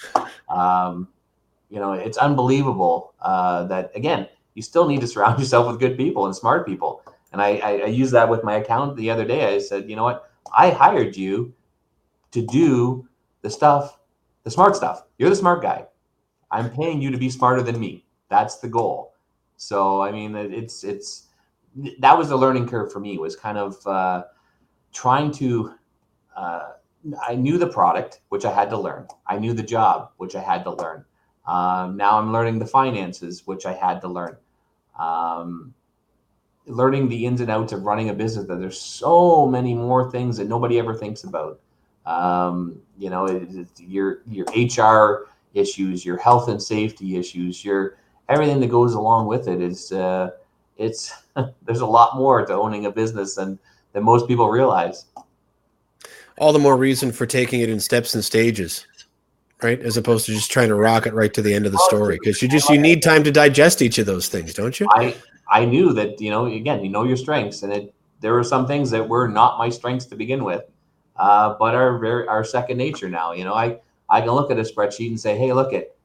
it's unbelievable that, again, you still need to surround yourself with good people and smart people. And I used that with my accountant the other day. I said, you know what? I hired you to do the smart stuff. You're the smart guy. I'm paying you to be smarter than me. That's the goal. So, I mean, that was the learning curve for me, was kind of trying to, I knew the product, which I had to learn. I knew the job, which I had to learn. Now I'm learning the finances, which I had to learn. Learning the ins and outs of running a business, that there's so many more things that nobody ever thinks about. Your HR issues, your health and safety issues, your everything that goes along with it is it's there's a lot more to owning a business than most people realize. All the more reason for taking it in steps and stages, right? As opposed to just trying to rocket right to the end of the story, because you need time to digest each of those things, don't you? I knew that, again, your strengths, and there were some things that were not my strengths to begin with, but are second nature now. I can look at a spreadsheet and say, hey, look at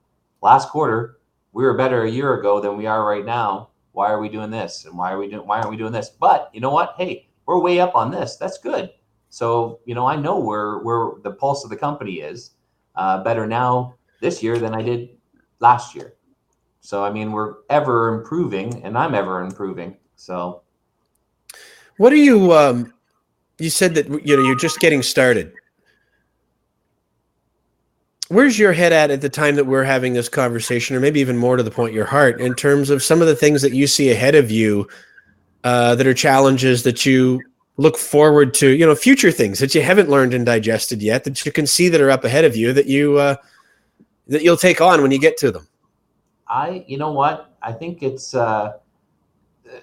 last quarter, we were better a year ago than we are right now. Why are we doing this? And why aren't we doing this? But you know what? Hey, we're way up on this. That's good. So, I know where the pulse of the company is better now this year than I did last year. So, I mean, we're ever improving, and I'm ever improving. So, what do you, you said that, you're just getting started. Where's your head at the time that we're having this conversation, or maybe even more to the point, your heart, in terms of some of the things that you see ahead of you that are challenges that you look forward to, future things that you haven't learned and digested yet, that you can see that are up ahead of you, that you'll take on when you get to them? you know what? I think it's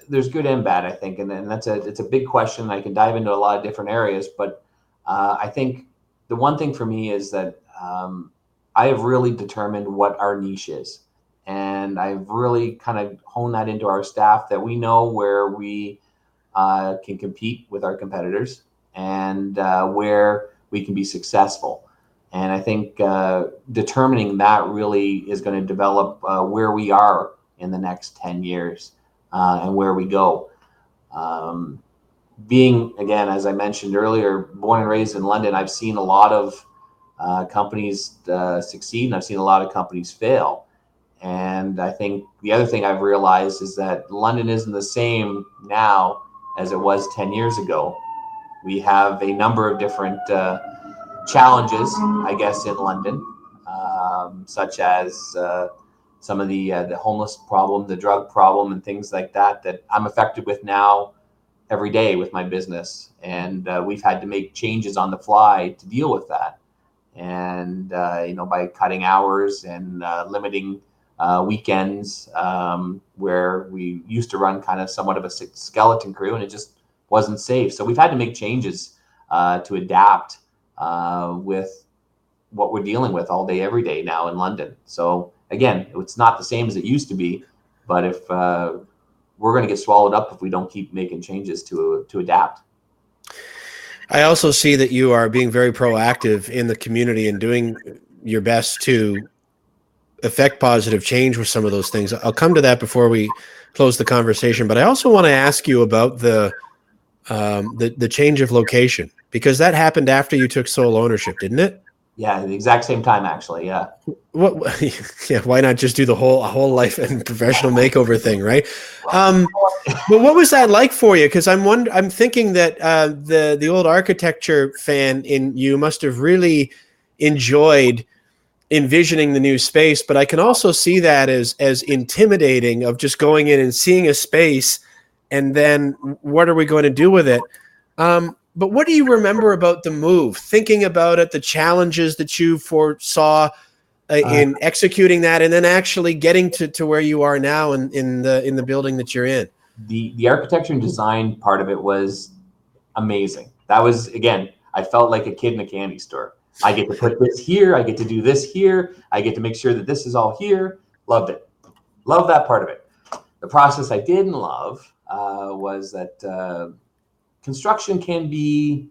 there's good and bad, I think, and it's a big question. I can dive into a lot of different areas, but I think the one thing for me is that I have really determined what our niche is, and I've really kind of honed that into our staff, that we know where we can compete with our competitors, and where we can be successful. And I think determining that really is going to develop where we are in the next 10 years and where we go. Being, again, as I mentioned earlier, born and raised in London, I've seen a lot of companies succeed, and I've seen a lot of companies fail. And I think the other thing I've realized is that London isn't the same now as it was 10 years ago. We have a number of different challenges, I guess, in London, such as some of the homeless problem, the drug problem, and things like that I'm affected with now every day with my business. And we've had to make changes on the fly to deal with that. And, by cutting hours and limiting weekends, where we used to run kind of somewhat of a skeleton crew, and it just wasn't safe. So we've had to make changes to adapt with what we're dealing with all day, every day now in London. So again, it's not the same as it used to be, but if we're going to get swallowed up if we don't keep making changes to adapt. I also see that you are being very proactive in the community and doing your best to affect positive change with some of those things. I'll come to that before we close the conversation, but I also want to ask you about the change of location, because that happened after you took sole ownership, didn't it? Yeah, the exact same time, actually. Yeah. What? Yeah, why not just do the whole life and professional makeover thing, right? Um, but what was that like for you? Because I'm thinking that the old architecture fan in you must have really enjoyed envisioning the new space, but I can also see that as intimidating of just going in and seeing a space and then what are we going to do with it? But what do you remember about the move? Thinking about it, the challenges that you foresaw Uh, in executing that, and then actually getting to where you are now in the building that you're in. the architecture and design part of it was amazing. That was, again, I felt like a kid in a candy store. I get to put this here. I get to do this here. I get to make sure that this is all here. Loved it. Love that part of it. The process I didn't love was that construction can be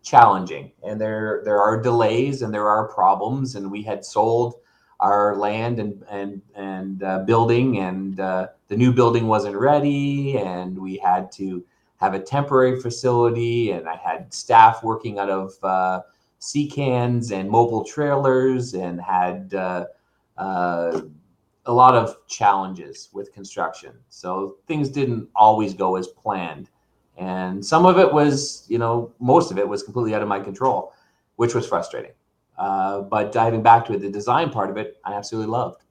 challenging, and there are delays and there are problems. And we had sold our land and building, and the new building wasn't ready, and we had to have a temporary facility, and I had staff working out of sea cans and mobile trailers, and had uh, a lot of challenges with construction. So things didn't always go as planned. And some of it was, most of it was completely out of my control, which was frustrating. But diving back to it, the design part of it, I absolutely loved.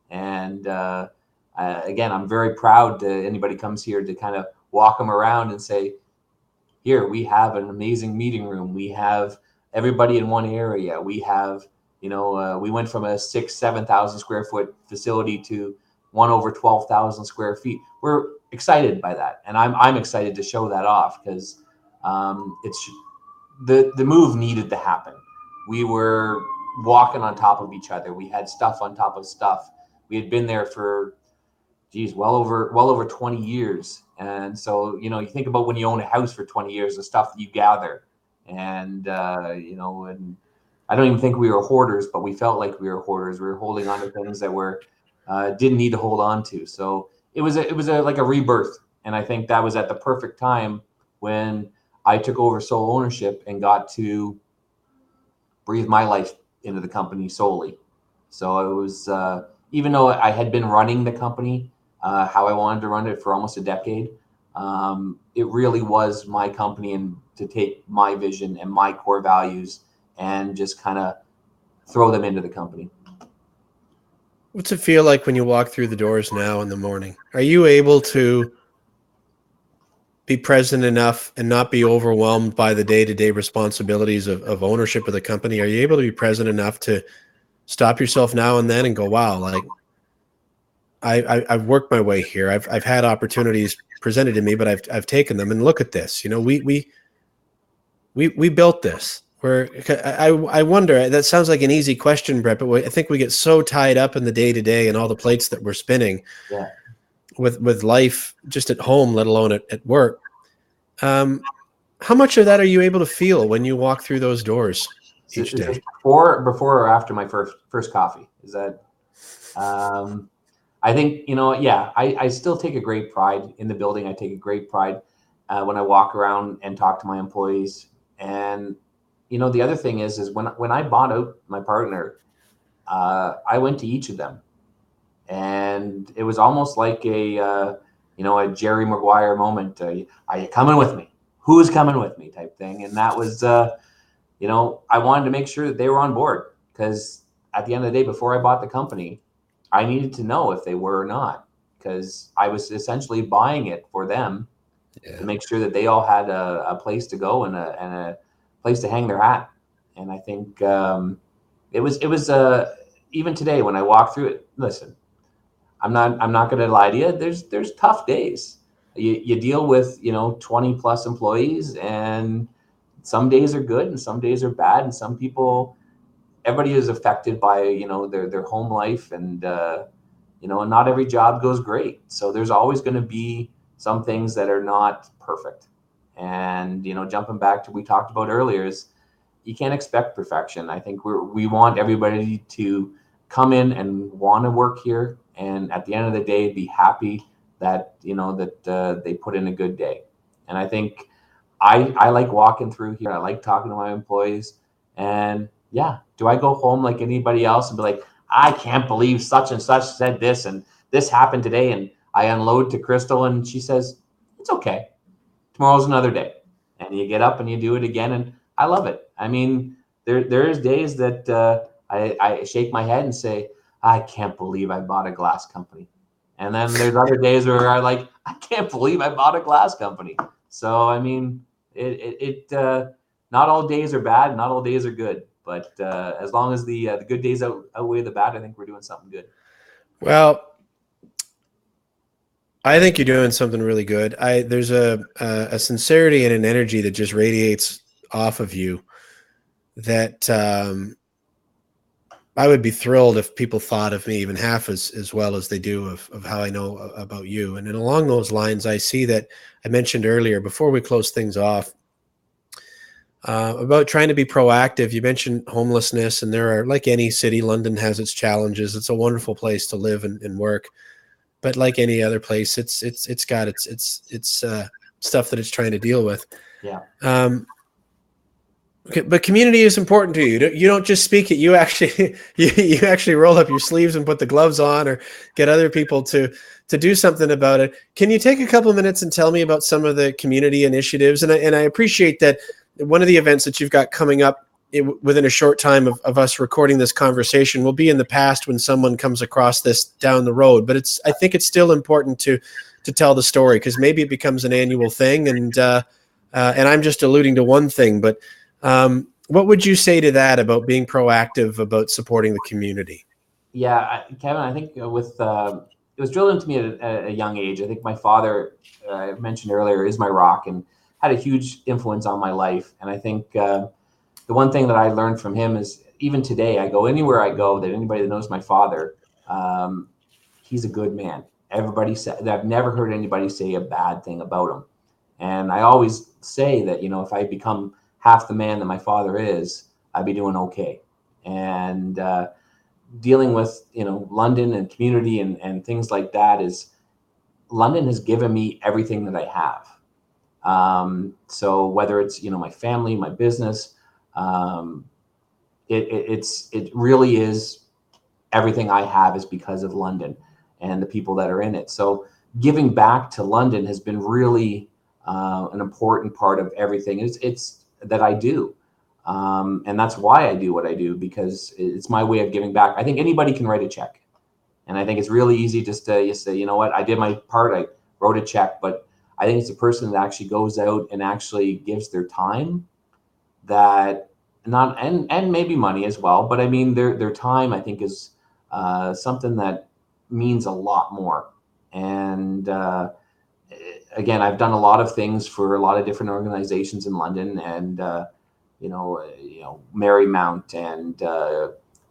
And again, I'm very proud to anybody comes here to kind of walk them around and say, here we have an amazing meeting room. We have everybody in one area. We have, we went from a 7,000 square foot facility to one over 12,000 square feet. We're excited by that, and I'm excited to show that off because it's the move needed to happen. We were walking on top of each other. We had stuff on top of stuff. We had been there for well over 20 years. And so, you think about when you own a house for 20 years, the stuff that you gather. And and I don't even think we were hoarders, but we felt like we were hoarders. We were holding on to things that were didn't need to hold on to. So it was like a rebirth. And I think that was at the perfect time when I took over sole ownership and got to breathe my life into the company solely. So it was, even though I had been running the company how I wanted to run it for almost a decade, it really was my company, and to take my vision and my core values and just kind of throw them into the company. What's it feel like when you walk through the doors now in the morning? Are you able to be present enough and not be overwhelmed by the day-to-day responsibilities of ownership of the company? Are you able to be present enough to stop yourself now and then and go, wow, like I've worked my way here. I've had opportunities presented to me, but I've taken them, and look at this. We built this. I wonder, that sounds like an easy question, Brett, but I think we get so tied up in the day-to-day and all the plates that we're spinning Yeah. with life just at home, let alone at work. How much of that are you able to feel when you walk through those doors each Is this day? before or after my first coffee? Is that? Um, I think, yeah, I still take a great pride in the building. I take a great pride when I walk around and talk to my employees. And, the other thing is when I bought out my partner, I went to each of them, and it was almost like a Jerry Maguire moment. Are you coming with me? Who's coming with me? Type thing. And that was, I wanted to make sure that they were on board, because at the end of the day, before I bought the company, I needed to know if they were or not, because I was essentially buying it for them to Yeah. make sure that they all had a place to go and a place to hang their hat. And I think it was even today when I walk through it. Listen, I'm not going to lie to you. There's tough days. You deal with 20 plus employees, and some days are good and some days are bad, and some people, everybody is affected by their home life, and and not every job goes great. So there's always going to be some things that are not perfect. And jumping back to what we talked about earlier, is you can't expect perfection. I think we want everybody to come in and want to work here, and at the end of the day, be happy that they put in a good day. And I think I like walking through here. I like talking to my employees, and Yeah. Do I go home like anybody else and be like, I can't believe such and such said this and this happened today? And I unload to Crystal and she says, it's okay. Tomorrow's another day. And you get up and you do it again. And I love it. I mean, there's days that I shake my head and say, I can't believe I bought a glass company. And then there's other days where I like, I can't believe I bought a glass company. So, I mean, not all days are bad. Not all days are good. But as long as the good days outweigh the bad, I think we're doing something good. Well, I think you're doing something really good. There's a sincerity and an energy that just radiates off of you that I would be thrilled if people thought of me even half as well as they do of how I know about you. And then along those lines, I see that I mentioned earlier before we close things off about trying to be proactive. You mentioned homelessness, and there are, like any city, London has its challenges. It's a wonderful place to live and work, but like any other place, it's got its stuff that it's trying to deal with. Yeah. Um, okay, but community is important to you. You don't just speak it. You actually you actually roll up your sleeves and put the gloves on, or get other people to do something about it. Can you take a couple minutes and tell me about some of the community initiatives? And I appreciate that one of the events that you've got coming up within a short time of us recording this conversation will be in the past when someone comes across this down the road. But I think it's still important to tell the story, because maybe it becomes an annual thing, and I'm just alluding to one thing, but what would you say to that about being proactive about supporting the community? Yeah, Kevin, I think it was drilled into me at a young age. I think my father, I mentioned earlier, is my rock and had a huge influence on my life. And I think the one thing that I learned from him is, even today, I go anywhere I go, that anybody that knows my father, um, he's a good man. Everybody said that. I've never heard anybody say a bad thing about him. And I always say that, if I become half the man that my father is, I'd be doing okay. And dealing with London and community and things like that, is London has given me everything that I have. So whether it's my family, my business, um, it really is, everything I have is because of London and the people that are in it. So giving back to London has been really an important part of everything it's that I do. And that's why I do what I do, because it's my way of giving back. I think anybody can write a check. And I think it's really easy just to you say, you know what, I did my part, I wrote a check. But I think it's a person that actually goes out and actually gives their time, that not and maybe money as well. But I mean, their time, I think, is something that means a lot more. And again, I've done a lot of things for a lot of different organizations in London, and Marymount and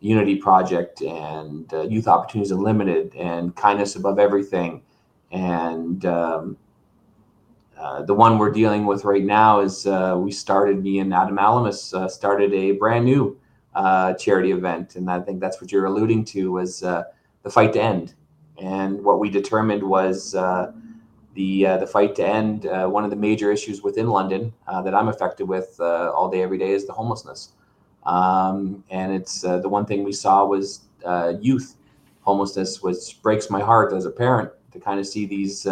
Unity Project and Youth Opportunities Unlimited and Kindness Above Everything. And the one we're dealing with right now is me and Adam Alamus started a brand new charity event. And I think that's what you're alluding to, was the fight to end. And what we determined was the fight to end one of the major issues within London that I'm affected with all day, every day, is the homelessness. And it's the one thing we saw was youth homelessness, which breaks my heart as a parent to kind of see these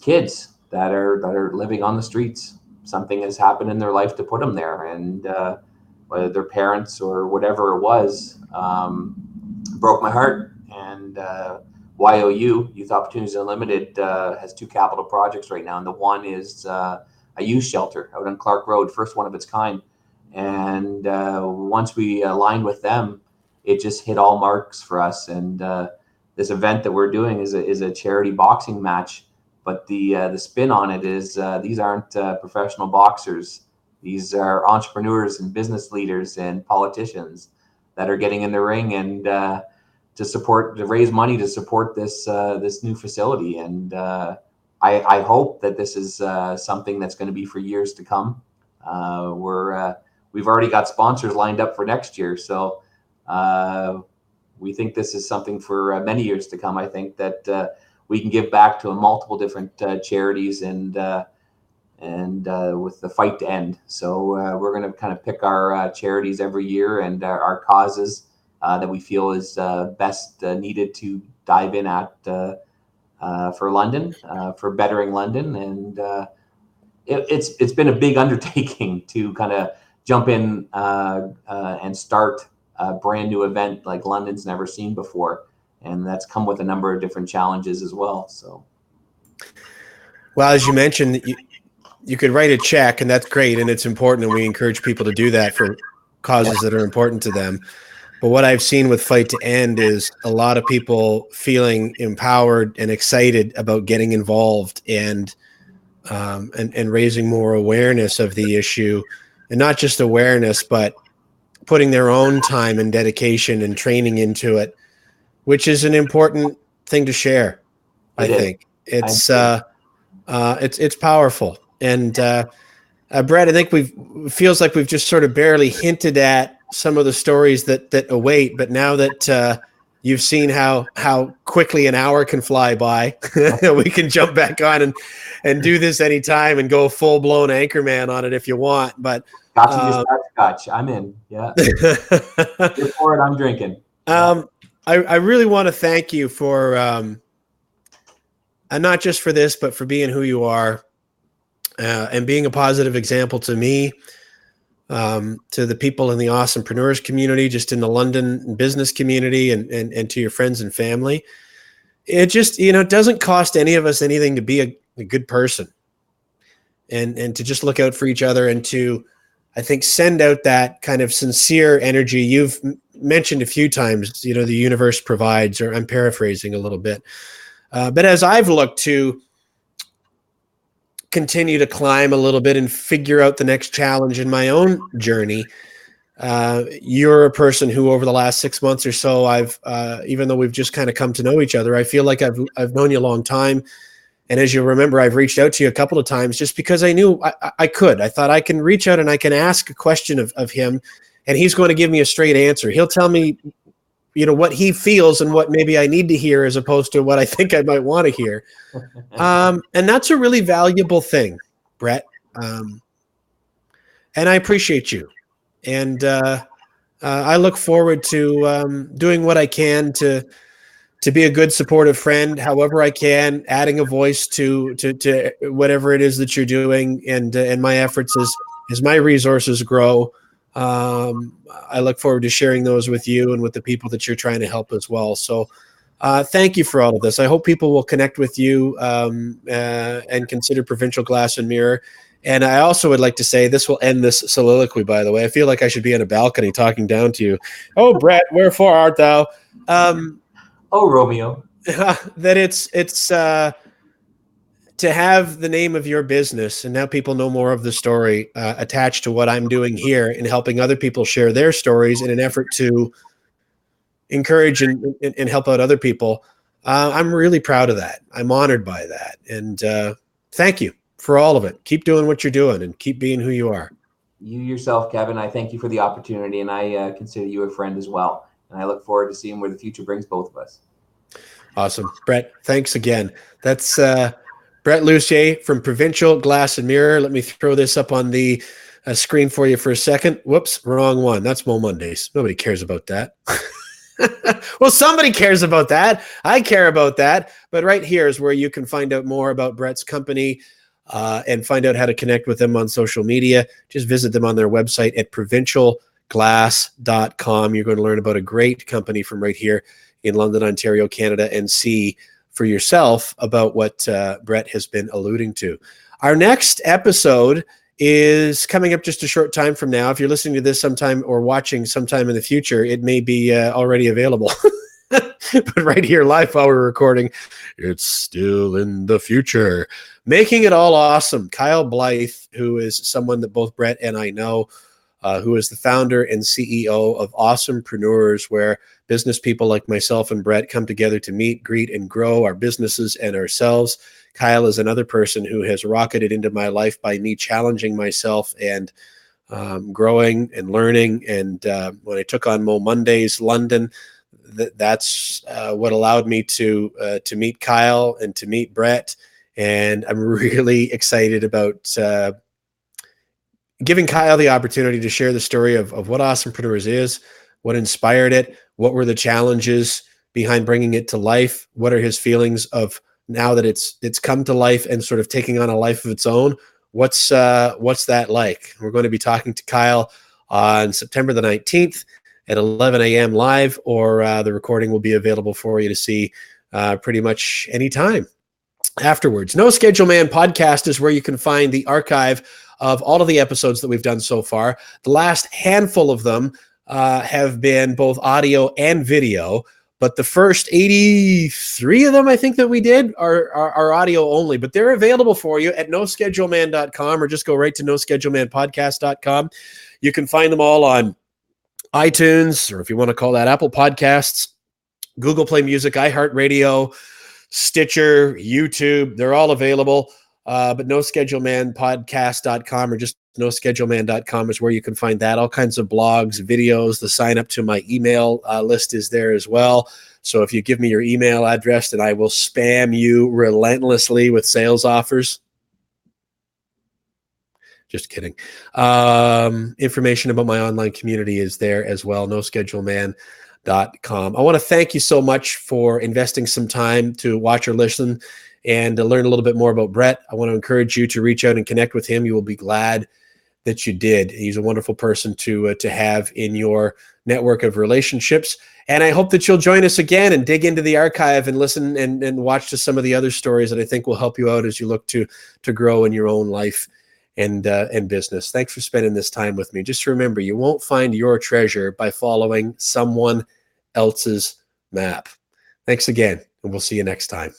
kids that are living on the streets. Something has happened in their life to put them there, and whether their parents or whatever it was, broke my heart. And YOU, Youth Opportunities Unlimited, has two capital projects right now, and the one is a youth shelter out on Clark Road, first one of its kind. And once we aligned with them, it just hit all marks for us. And this event that we're doing is a charity boxing match, but the spin on it is these aren't professional boxers. These are entrepreneurs and business leaders and politicians that are getting in the ring and to raise money to support this new facility. And I hope that this is something that's going to be for years to come. We've already got sponsors lined up for next year, so we think this is something for many years to come. I think that we can give back to multiple different charities and and with the Fight to End. So we're going to kind of pick our charities every year and our causes that we feel is best needed to dive in at for London, for bettering London. And it's been a big undertaking to kind of jump in and start a brand new event like London's never seen before. And that's come with a number of different challenges as well. So, well, as you mentioned, you could write a check, and that's great, and it's important, and we encourage people to do that for causes that are important to them. But what I've seen with Fight to End is a lot of people feeling empowered and excited about getting involved and raising more awareness of the issue, and not just awareness, but putting their own time and dedication and training into it, which is an important thing to share. I think it's powerful. And Brett, I think feels like we've just sort of barely hinted at some of the stories that await, but now that you've seen how quickly an hour can fly by, we can jump back on and do this anytime and go full blown anchorman on it if you want. But Scotch, I'm in. Yeah. You're for it, I'm drinking. I really want to thank you for and not just for this, but for being who you are and being a positive example to me, to the people in the Awesomepreneurs community, just in the London business community, and to your friends and family. It just, it doesn't cost any of us anything to be a good person and to just look out for each other and to, I think, send out that kind of sincere energy. You've mentioned a few times, the universe provides, or I'm paraphrasing a little bit. But as I've looked to continue to climb a little bit and figure out the next challenge in my own journey, you're a person who over the last 6 months or so, I've even though we've just kind of come to know each other, I feel like I've known you a long time. And as you'll remember, I've reached out to you a couple of times just because I knew I could. I thought I can reach out and I can ask a question of him, and he's going to give me a straight answer. He'll tell me, what he feels and what maybe I need to hear as opposed to what I think I might want to hear. And that's a really valuable thing, Brett. And I appreciate you. And I look forward to doing what I can to be a good supportive friend, however I can, adding a voice to whatever it is that you're doing, and my efforts as my resources grow. I look forward to sharing those with you and with the people that you're trying to help as well. So thank you for all of this. I hope people will connect with you and consider Provincial Glass and Mirror. And I also would like to say, this will end this soliloquy, by the way. I feel like I should be on a balcony talking down to you. Oh, Brett, wherefore art thou? Oh, Romeo. That it's to have the name of your business, and now people know more of the story attached to what I'm doing here and helping other people share their stories in an effort to encourage and help out other people. I'm really proud of that. I'm honored by that. And thank you for all of it. Keep doing what you're doing and keep being who you are. You yourself, Kevin, I thank you for the opportunity, and I consider you a friend as well. And I look forward to seeing where the future brings both of us. Awesome. Brett, thanks again. That's Brett Lucier from Provincial Glass and Mirror. Let me throw this up on the screen for you for a second. Whoops, wrong one. That's Moe Mondays. Nobody cares about that. Well, somebody cares about that. I care about that. But right here is where you can find out more about Brett's company and find out how to connect with them on social media. Just visit them on their website at provincialglass.com. You're going to learn about a great company from right here in London, Ontario, Canada, and see for yourself about what Brett has been alluding to. Our next episode is coming up just a short time from now. If you're listening to this sometime or watching sometime in the future, it may be already available. But right here live while we're recording, it's still in the future. Making it all awesome. Kyle Blythe, who is someone that both Brett and I know, who is the founder and CEO of Awesomepreneurs, where business people like myself and Brett come together to meet, greet, and grow our businesses and ourselves. Kyle is another person who has rocketed into my life by me challenging myself and growing and learning. And when I took on Moe Mondays London, that's what allowed me to meet Kyle and to meet Brett And I'm really excited about giving Kyle the opportunity to share the story of what Awesomepreneurs is, what inspired it, what were the challenges behind bringing it to life, what are his feelings of now that it's come to life and sort of taking on a life of its own. What's that like? We're going to be talking to Kyle on September the 19th at 11 a.m. live, or the recording will be available for you to see pretty much anytime afterwards. No Schedule Man podcast is where you can find the archive of all of the episodes that we've done so far. The last handful of them have been both audio and video, but the first 83 of them, I think, that we did are audio only, but they're available for you at noscheduleman.com, or just go right to noschedulemanpodcast.com. You can find them all on iTunes, or if you want to call that Apple Podcasts, Google Play Music, iHeartRadio, Stitcher, YouTube. They're all available. But noschedulemanpodcast.com or just noscheduleman.com is where you can find that. All kinds of blogs, videos. The sign up to my email list is there as well. So if you give me your email address, then I will spam you relentlessly with sales offers. Just kidding. Information about my online community is there as well. noscheduleman.com. I want to thank you so much for investing some time to watch or listen and to learn a little bit more about Brett. I want to encourage you to reach out and connect with him. You will be glad that you did. He's a wonderful person to have in your network of relationships. And I hope that you'll join us again and dig into the archive and listen and watch to some of the other stories that I think will help you out as you look to grow in your own life and business. Thanks for spending this time with me. Just remember, you won't find your treasure by following someone else's map. Thanks again, and we'll see you next time.